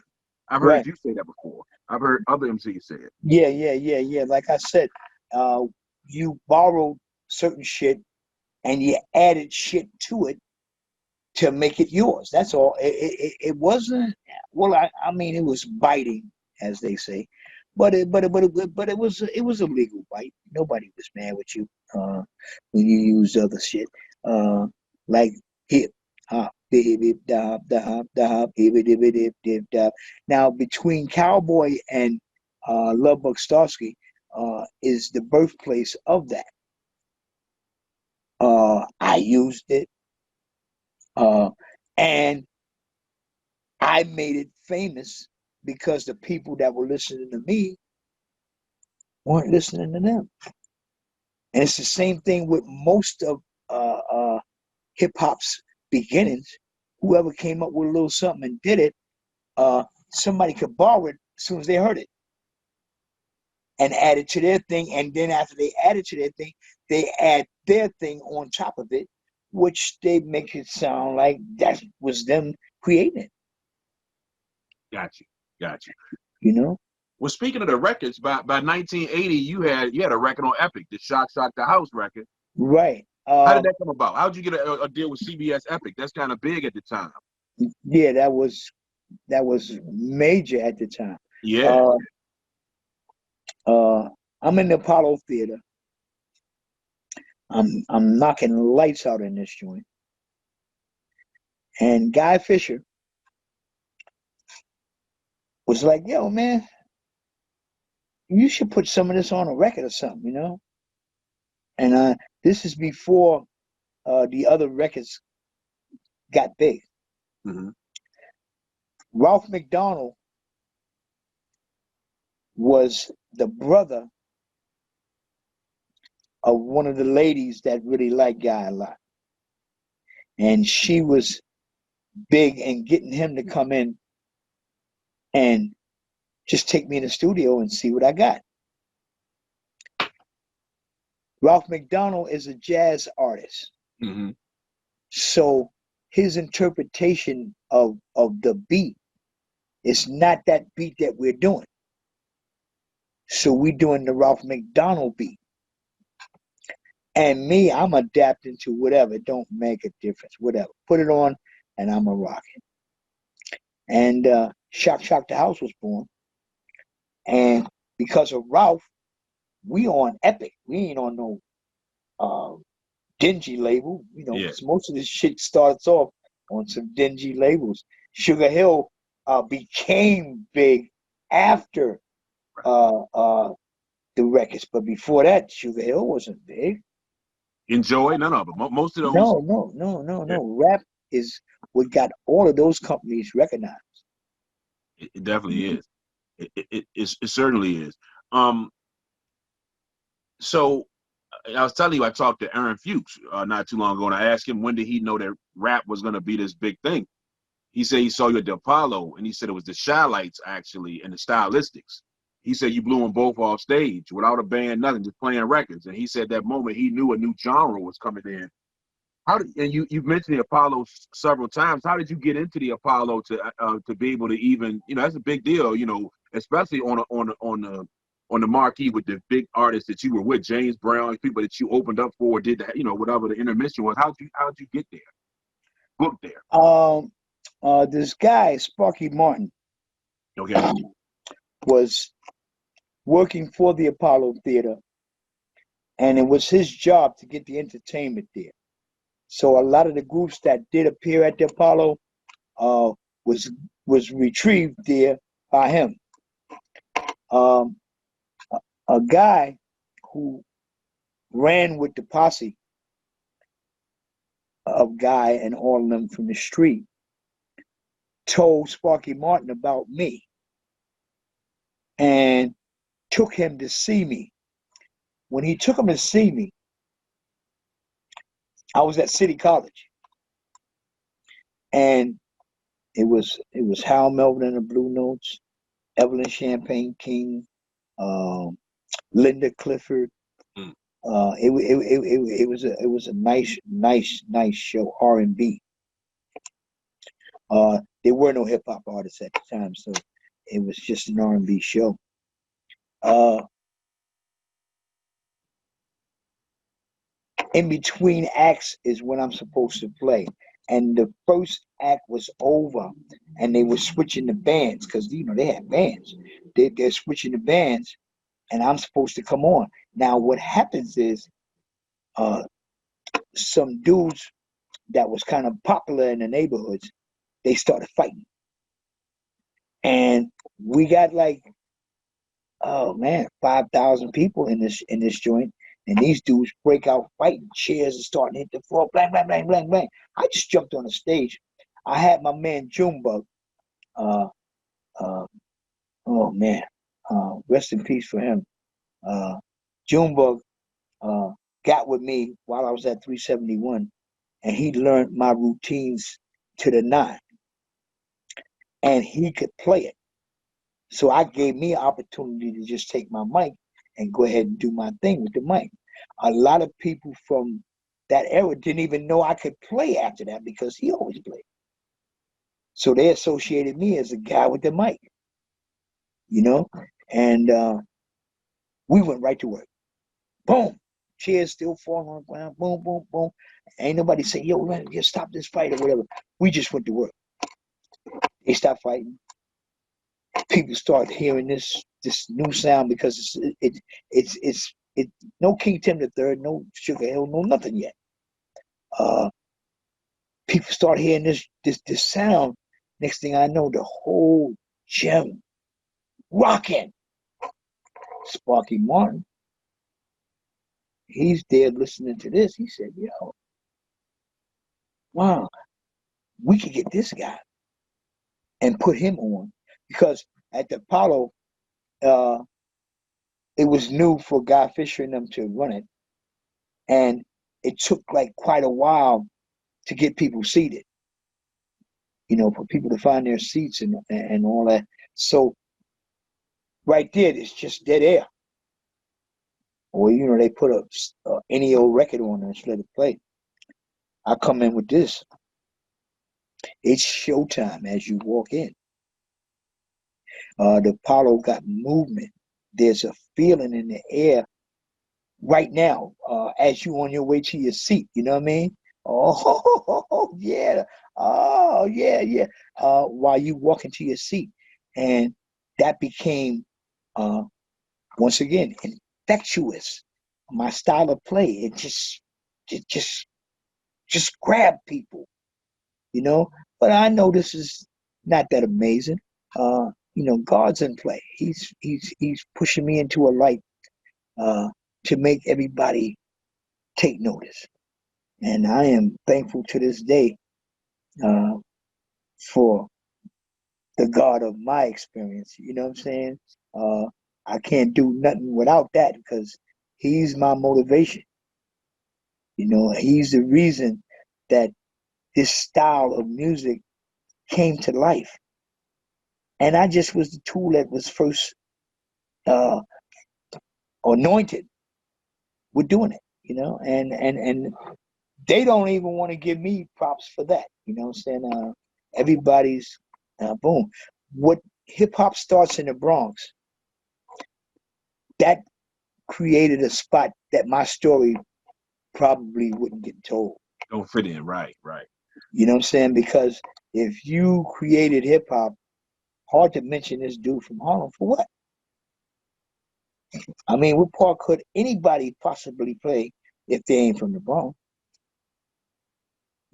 I've heard you say that before. I've heard other MCs say it. Yeah. Like I said, you borrowed certain shit and you added shit to it to make it yours. That's all. It wasn't. Well, I mean, it was biting, as they say, but it was a legal bite. Nobody was mad with you when you used other shit like hip hop, dip dip dop da hop da hop dip dip dip dip dop. Now between Cowboy and Lovebug Starsky is the birthplace of that. I used it. And I made it famous because the people that were listening to me weren't listening to them. And it's the same thing with most of hip hop's beginnings. Whoever came up with a little something and did it, somebody could borrow it as soon as they heard it and add it to their thing. And then after they add it to their thing, they add their thing on top of it, which they make it sound like that was them creating it. Got you. You know? Well, speaking of the records, by 1980, you had a record on Epic, the Shock the House record. Right. How did that come about? How did you get a deal with CBS Epic? That's kind of big at the time. Yeah, that was major at the time. Yeah. I'm in the Apollo Theater. I'm knocking the lights out in this joint. And Guy Fisher was like, yo, man, you should put some of this on a record or something, you know? And this is before the other records got big. Mm-hmm. Ralph McDonald was the brother of one of the ladies that really liked Guy a lot. And she was big in getting him to come in and just take me in the studio and see what I got. Ralph McDonald is a jazz artist. Mm-hmm. So his interpretation of the beat is not that beat that we're doing. So we're doing the Ralph McDonald beat. And me, I'm adapting to whatever. It don't make a difference. Whatever. Put it on and I'm a rock it. And Shock the House was born. And because of Ralph, we on Epic. We ain't on no dingy label. You know, Yeah. most of this shit starts off on some dingy labels. Sugar Hill became big after the records, but before that, Sugar Hill wasn't big. Enjoy? No, but most of those. No. Rap is what got all of those companies recognized. It definitely is. It certainly is. So I was telling you, I talked to Aaron Fuchs not too long ago, and I asked him when did he know that rap was going to be this big thing. He said he saw you at the Apollo, and he said it was the Shy Lights actually and the Stylistics. He said you blew them both off stage without a band, nothing, just playing records. And he said that moment he knew a new genre was coming in. And you've mentioned the Apollo several times. How did you get into the Apollo to be able to even, you know, that's a big deal, you know, especially on the marquee with the big artists that you were with, James Brown, people that you opened up for, did that, you know, whatever the intermission was. How'd you get there? Booked there. This guy, Sparky Martin, Okay. was working for the Apollo Theater, and it was his job to get the entertainment there. So a lot of the groups that did appear at the Apollo was retrieved there by him. A guy who ran with the posse of Guy and all of them from the street told Sparky Martin about me and took him to see me. When he took him to see me, I was at City College, and it was Hal Melvin and the Blue Notes, Evelyn Champagne King, Linda Clifford. Mm. It was a nice show, R&B. There were no hip hop artists at the time, so it was just an R&B show. in between acts is when I'm supposed to play. And the first act was over, and they were switching the bands because they had bands. They're switching the bands, and I'm supposed to come on. Now, what happens is, some dudes that was kind of popular in the neighborhoods, they started fighting, and we got like, oh man, 5,000 people in this joint, and these dudes break out fighting. Chairs are starting to hit the floor, bang, bang, bang, bang, bang. I just jumped on the stage. I had my man Junebug. Uh, uh, oh man, rest in peace for him. Junebug got with me while I was at 371, and he learned my routines to the nine, and he could play it. So I gave me an opportunity to just take my mic and go ahead and do my thing with the mic. A lot of people from that era didn't even know I could play after that because he always played. So they associated me as a guy with the mic, and we went right to work. Boom. Chairs still falling on the ground. Boom, boom, boom. Ain't nobody say, yo, man, just stop this fight or whatever. We just went to work. They stopped fighting. People start hearing this new sound because it's no King Tim the Third, no Sugar Hill, no nothing yet. People start hearing this sound. Next thing I know, the whole gym rocking. Sparky Martin, he's there listening to this. He said, yo, wow, we could get this guy and put him on. Because at the Apollo, it was new for Guy Fisher and them to run it. And it took like quite a while to get people seated, for people to find their seats and all that. So right there, it's just dead air. Or, they put any old record on and just let it play. I come in with this. It's showtime as you walk in. The Apollo got movement. There's a feeling in the air right now as you on your way to your seat. You know what I mean? Oh, yeah. Oh, yeah, yeah. While you walk into your seat. And that became, once again, infectious. My style of play, it just grabbed people, But I know this is not that amazing. God's in play. He's pushing me into a light to make everybody take notice. And I am thankful to this day for the God of my experience. You know what I'm saying? I can't do nothing without that because he's my motivation. He's the reason that this style of music came to life. And I just was the tool that was first anointed with doing it, and they don't even want to give me props for that. You know what I'm saying? Everybody's boom. What hip hop starts in the Bronx, that created a spot that my story probably wouldn't get told. Don't fit in, right. You know what I'm saying? Because if you created hip hop, hard to mention this dude from Harlem for what? I mean, what part could anybody possibly play if they ain't from the Bronx?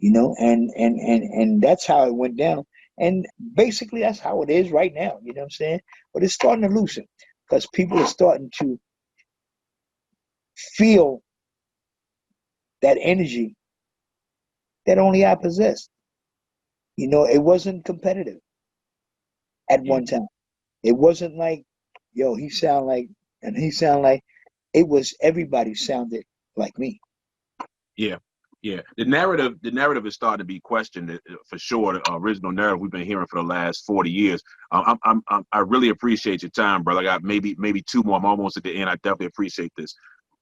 And that's how it went down. And basically that's how it is right now, you know what I'm saying? But it's starting to loosen because people are starting to feel that energy that only I possessed. It wasn't competitive at one time. It wasn't like, yo, he sound like, it was everybody sounded like me. Yeah. The narrative is starting to be questioned for sure. The original narrative we've been hearing for the last 40 years. I really appreciate your time, brother. I got maybe two more. I'm almost at the end. I definitely appreciate this.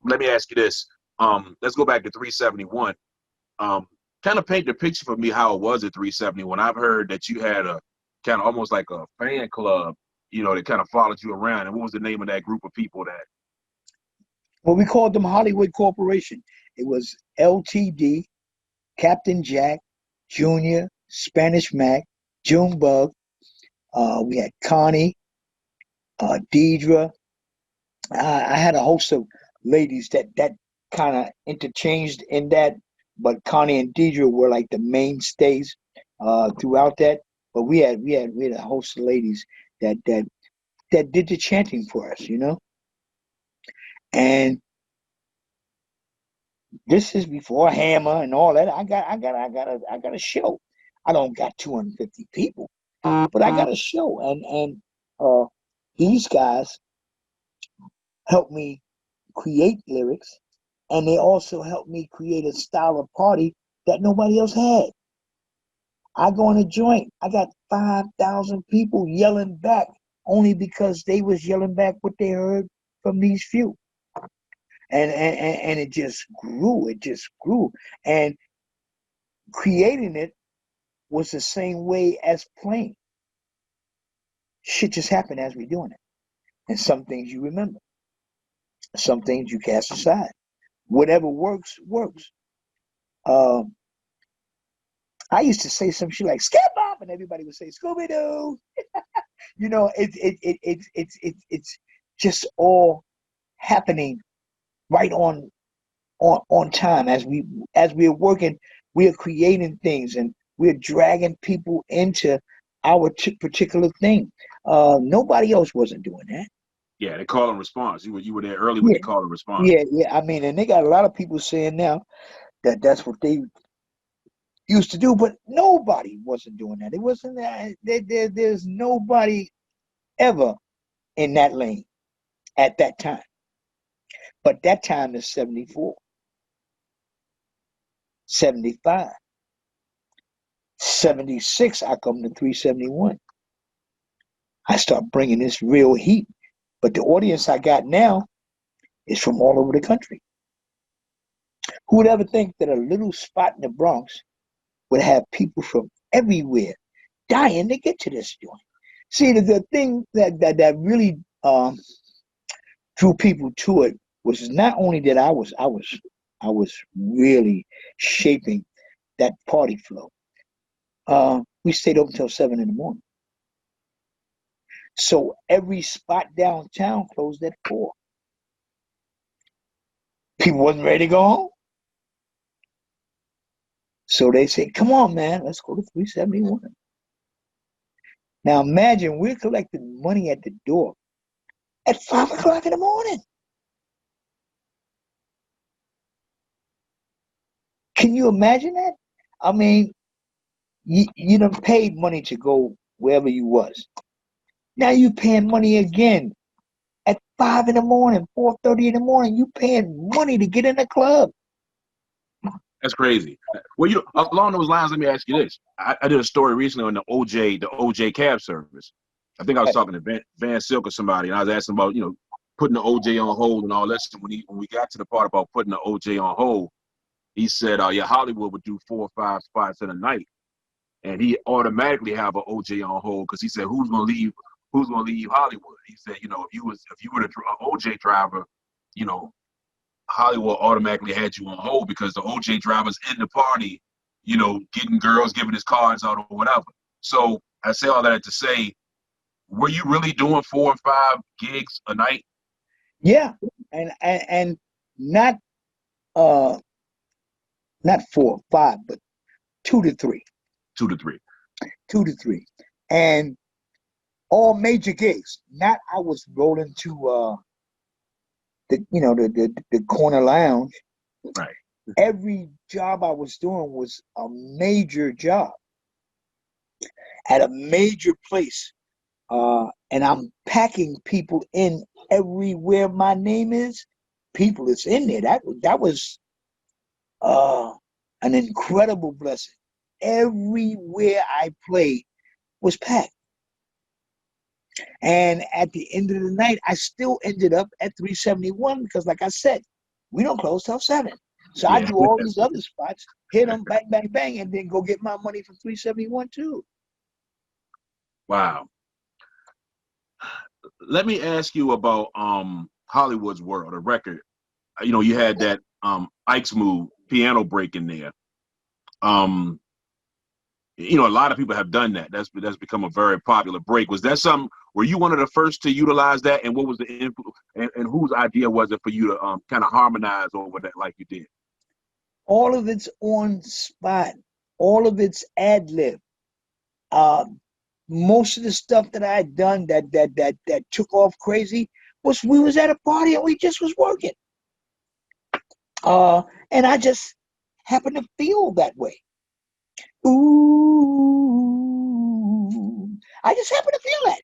Let me ask you this. Let's go back to 371. Kind of paint the picture for me how it was at 371. I've heard that you had a kind of almost like a fan club, that kind of followed you around. And what was the name of that group of people that? Well, we called them Hollywood Corporation. It was LTD, Captain Jack, Junior, Spanish Mac, Junebug. We had Connie, Deidre. I had a host of ladies that kind of interchanged in that, but Connie and Deidre were like the mainstays throughout that. But we had a host of ladies that did the chanting for us, you know. And this is before Hammer and all that. I got a show. I don't got 250 people, but I got a show, and uh, these guys helped me create lyrics, and they also helped me create a style of party that nobody else had. I go in a joint, I got 5,000 people yelling back only because they was yelling back what they heard from these few. And it just grew, And creating it was the same way as playing. Shit just happened as we doing it. And some things you remember. Some things you cast aside. Whatever works, works. I used to say some shit like "Skip Bop," and everybody would say "Scooby Doo." You know, it's just all happening right on time as we're working. We are creating things and we're dragging people into our particular thing. Nobody else wasn't doing that. Yeah, they call and response. You were there early with Yeah, the call and response. yeah. I mean, and they got a lot of people saying now that that's what they used to do, but nobody wasn't doing that. It wasn't that. There's nobody ever in that lane at that time. But that time is 74, 75, 76. I come to 371. I start bringing this real heat. But the audience I got now is from all over the country. Who would ever think that a little spot in the Bronx would have people from everywhere dying to get to this joint? See, the thing that really drew people to it was not only that I was really shaping that party flow. We stayed open until 7 in the morning. So every spot downtown closed at 4. People wasn't ready to go home. So they said, come on, man, let's go to 371. Now imagine we're collecting money at the door at 5 o'clock in the morning. Can you imagine that? I mean, you done paid money to go wherever you was. Now you paying money again at 5 in the morning, 4:30 in the morning. You paying money to get in the club. That's crazy. Well, along those lines, let me ask you this. I did a story recently on the OJ cab service. I think I was talking to Van Silk or somebody, and I was asking about, putting the OJ on hold and all that. And when we got to the part about putting the OJ on hold, he said, yeah, Hollywood would do 4 or 5 spots in a night, and he automatically have an OJ on hold because he said, who's gonna leave Hollywood? He said, if you were an OJ driver, Hollywood automatically had you on hold because the OJ driver's in the party, getting girls, giving his cards out or whatever. So I say all that to say, were you really doing 4 or 5 gigs a night? Yeah, and not 4 or 5, but 2 to 3. 2 to 3. 2 to 3, and all major gigs. Not I was rolling to the corner lounge. Right. Every job I was doing was a major job at a major place, and I'm packing people in everywhere my name is. People is in there. That was an incredible blessing. Everywhere I played was packed. And at the end of the night, I still ended up at 371 because, like I said, we don't close till 7. So I do all these other spots, hit them, bang, bang, bang, and then go get my money from 371 too. Wow. Let me ask you about Hollywood's World, a record. You had that Ike's Move piano break in there. You know, a lot of people have done that. That's become a very popular break. Was that something? Were you one of the first to utilize that? And what was the influence? And whose idea was it for you to kind of harmonize over that like you did? All of it's on spot. All of it's ad lib. Most of the stuff that I had done that took off crazy was we was at a party and we just was working. And I just happened to feel that way. Ooh, I just happen to feel that,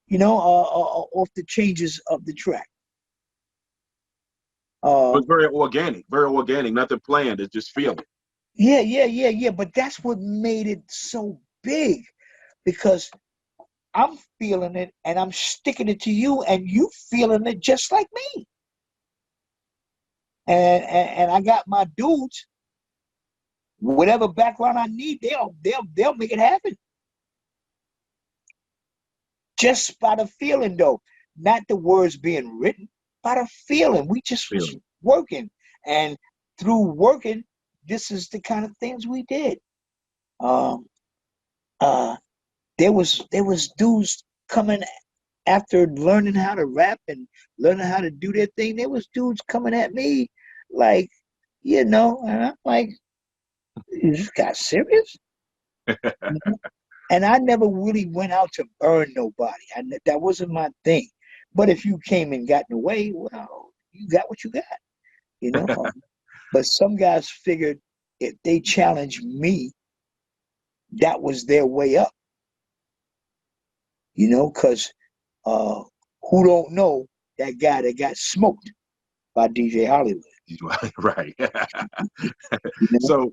you know, off the changes of the track. It was very organic, nothing planned. It's just feeling. Yeah. But that's what made it so big, because I'm feeling it and I'm sticking it to you, and you feeling it just like me. And I got my dudes. Whatever background I need, they'll make it happen. Just by the feeling, though, not the words being written, by the feeling. We just was working, and through working, this is the kind of things we did. There was dudes coming after learning how to rap and learning how to do their thing. There was dudes coming at me like, you know, and I'm like, you just got serious? And I never really went out to burn nobody. That wasn't my thing. But if you came and got in the way, well, you got what you got, you know. But some guys figured if they challenged me, that was their way up, you know, because who don't know that guy that got smoked by D.J.Hollywood? Right. You know? So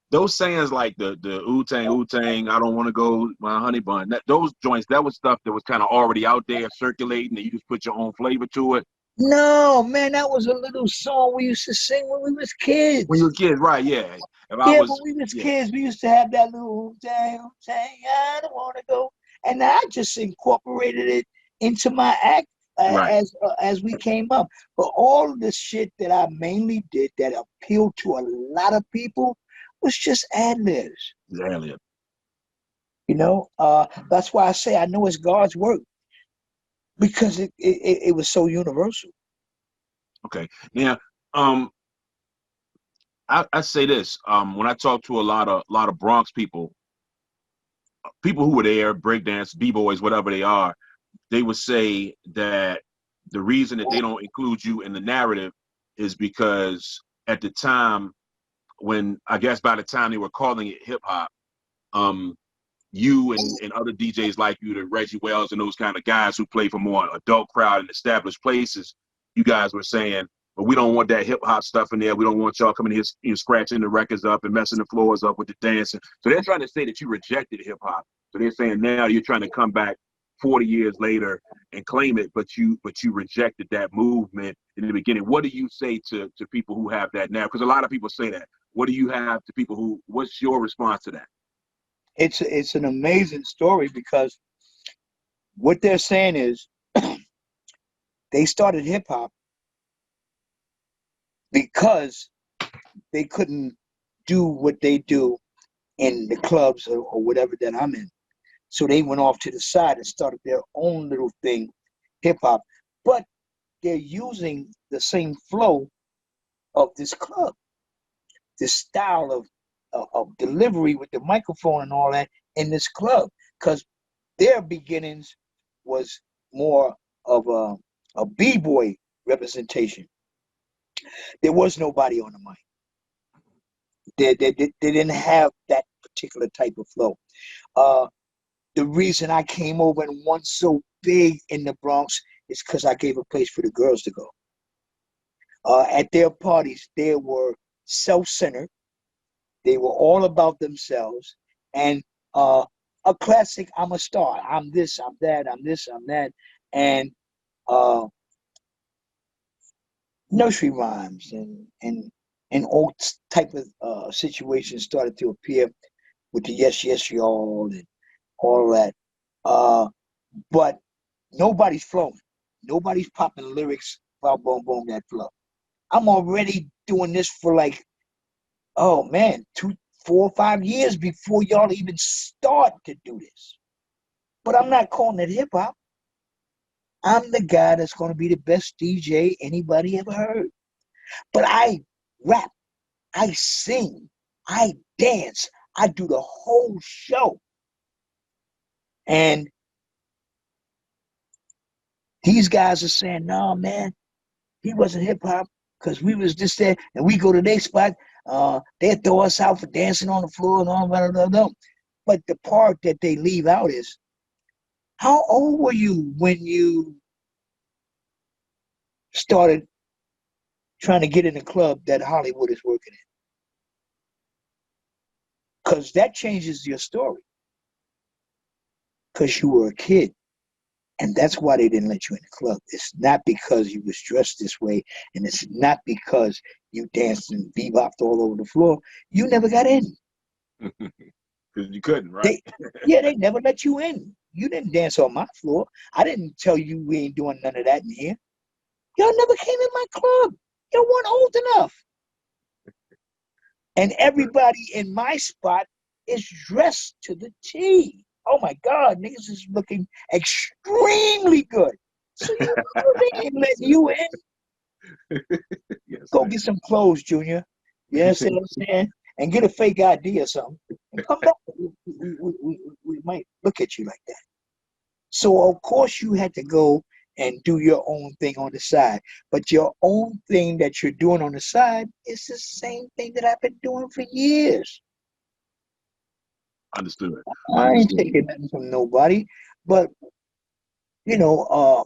those sayings like the Wu-Tang, I don't want to go my honey bun, those joints, that was stuff that was kind of already out there circulating, and you just put your own flavor to it. No, man, that was a little song we used to sing when we was kids. When you were kids, right? Yeah. When we was kids, we used to have that little Wu-Tang, I don't want to go, and I just incorporated it into my act as we came up. But all of the shit that I mainly did that appealed to a lot of people was just ad-libs. Ad-lib. You know, that's why I say I know it's God's work, because it was so universal. Okay. Now, I say this, when I talk to a lot of Bronx people who were there, breakdance, b-boys, whatever they are, they would say that the reason that they don't include you in the narrative is because at the time, when I guess by the time they were calling it hip hop, you and other DJs like you, the Reggie Wells and those kind of guys who play for more adult crowd and established places, you guys were saying, but we don't want that hip hop stuff in there. We don't want y'all coming here, you know, scratching the records up and messing the floors up with the dancing. So they're trying to say that you rejected hip hop. So they're saying now you're trying to come back 40 years later and claim it, but you rejected that movement in the beginning. What do you say to people who have that now? Because a lot of people say that. What do you have to people who? What's your response to that? It's an amazing story, because what they're saying is they started hip hop because they couldn't do what they do in the clubs or whatever that I'm in. So they went off to the side and started their own little thing, hip hop. But they're using the same flow of this club, this style of delivery with the microphone and all that in this club, because their beginnings was more of a b-boy representation. There was nobody on the mic. They didn't have that particular type of flow. The reason I came over and won so big in the Bronx is because I gave a place for the girls to go. At their parties, they were self-centered. They were all about themselves. And a classic, I'm a star. I'm this, I'm that, I'm this, I'm that. And nursery rhymes and all type of situations started to appear with the yes, yes, y'all and all that. But nobody's flowing. Nobody's popping lyrics about boom, boom, that flow. I'm already doing this for like, oh man, 2, 4, 5 years before y'all even start to do this. But I'm not calling it hip hop. I'm the guy that's going to be the best DJ anybody ever heard. But I rap, I sing, I dance, I do the whole show. And these guys are saying, no, man, he wasn't hip hop because we was just there and we go to their spot. They throw us out for dancing on the floor and all that. But the part that they leave out is, how old were you when you started trying to get in the club that Hollywood is working in? Because that changes your story. Because you were a kid. And that's why they didn't let you in the club. It's not because you was dressed this way, and it's not because you danced and bebopped all over the floor. You never got in. Because you couldn't, right? They never let you in. You didn't dance on my floor. I didn't tell you we ain't doing none of that in here. Y'all never came in my club. Y'all weren't old enough. And everybody in my spot is dressed to the T. Oh my God, niggas is looking extremely good. So you know they ain't letting you in. Yes, Go get some clothes, Junior. You understand what I'm saying? And get a fake ID or something. And come back. We might look at you like that. So of course you had to go and do your own thing on the side. But your own thing that you're doing on the side is the same thing that I've been doing for years. Understood. I ain't taking nothing from nobody. But, you know,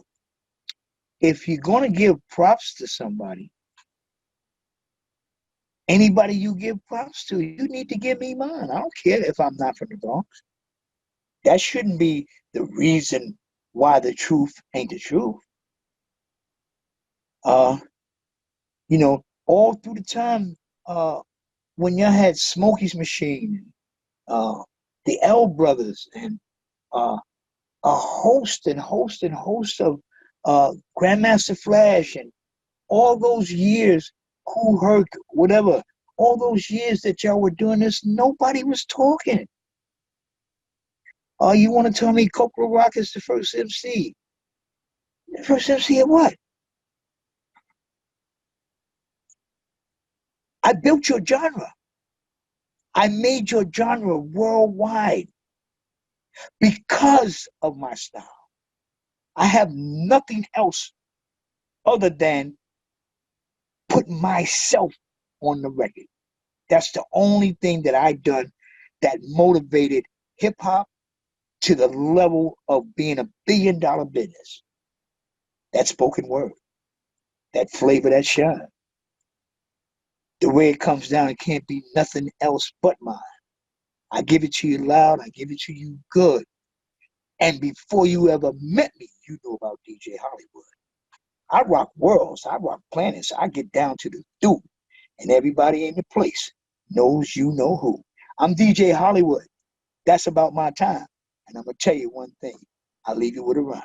if you're going to give props to somebody, anybody you give props to, you need to give me mine. I don't care if I'm not from the Bronx. That shouldn't be the reason why the truth ain't the truth. You know, all through the time when y'all had Smokey's Machine, the L Brothers, and a host of Grandmaster Flash, and all those years, Kool Herc, whatever, all those years that y'all were doing this, nobody was talking. You want to tell me Coco Rock is the first MC? The first MC at what? I built your genre. I made your genre worldwide because of my style. I have nothing else other than put myself on the record. That's the only thing that I done that motivated hip hop to the level of being $1 billion business. That spoken word, that flavor, that shine. The way it comes down, it can't be nothing else but mine. I give it to you loud, I give it to you good. And before you ever met me, you knew about DJ Hollywood. I rock worlds, I rock planets, I get down to the dude. And everybody in the place knows you know who. I'm DJ Hollywood. That's about my time. And I'm going to tell you one thing. I'll leave you with a rhyme.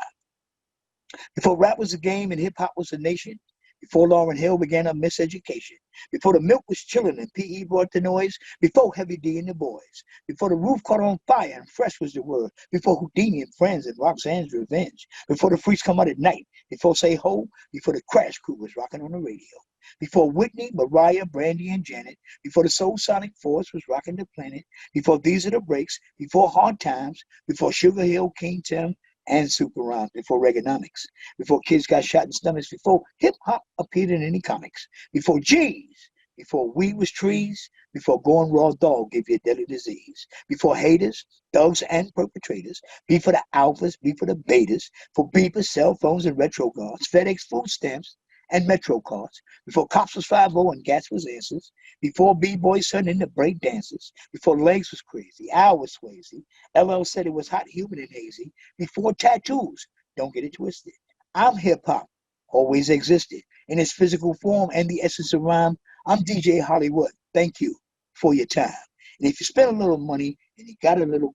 Before rap was a game and hip hop was a nation, before Lauryn Hill began her miseducation, before the milk was chilling and PE brought the noise, before Heavy D and the Boys, before the roof caught on fire and fresh was the word, before Houdini and Friends and Roxanne's Revenge, before the freaks come out at night, before Say Ho, before the Crash Crew was rocking on the radio, before Whitney, Mariah, Brandy, and Janet, before the Soul Sonic Force was rocking the planet, before These Are the Breaks, before Hard Times, before Sugar Hill, King Tim, and Super Rhymes, before Reaganomics, before kids got shot in stomachs, before hip-hop appeared in any comics, before G's, before weed was trees, before going raw dog gave you a deadly disease, before haters, thugs, and perpetrators, be for the alphas, be for the betas, for beepers, cell phones, and retro guards, FedEx food stamps, and Metro cards, before cops was 5-0 and gas was answers, before B-boys turned into break dancers, before legs was crazy, Al was Swayze, LL said it was hot, humid, and hazy, before tattoos, don't get it twisted. I'm hip-hop, always existed, in its physical form and the essence of rhyme. I'm DJ Hollywood. Thank you for your time. And if you spend a little money and you got a little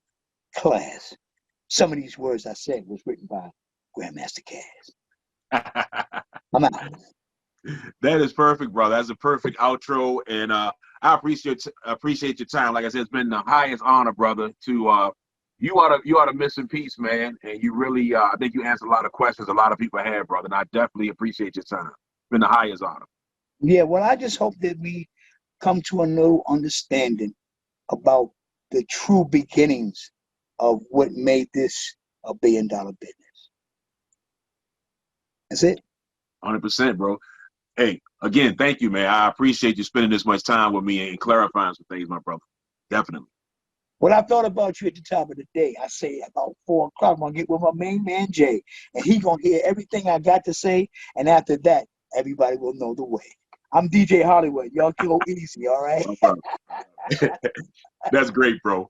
class, some of these words I said was written by Grandmaster Caz. I'm out. That is perfect, brother. That's a perfect outro, and I appreciate your time. Like I said, it's been the highest honor, brother. To you are the missing piece, man, and you really I think you answered a lot of questions a lot of people had, brother. And I definitely appreciate your time. It's been the highest honor. Yeah, well, I just hope that we come to a new understanding about the true beginnings of what made this a billion-dollar business. That's it. 100%, bro. Hey, again, thank you, man. I appreciate you spending this much time with me and clarifying some things, my brother. Definitely. What I thought about you at the top of the day, I say about 4 o'clock, I'm gonna get with my main man Jay, and he gonna hear everything I got to say, and after that, everybody will know the way. I'm DJ Hollywood. Y'all go easy, all right? No problem. That's great, bro.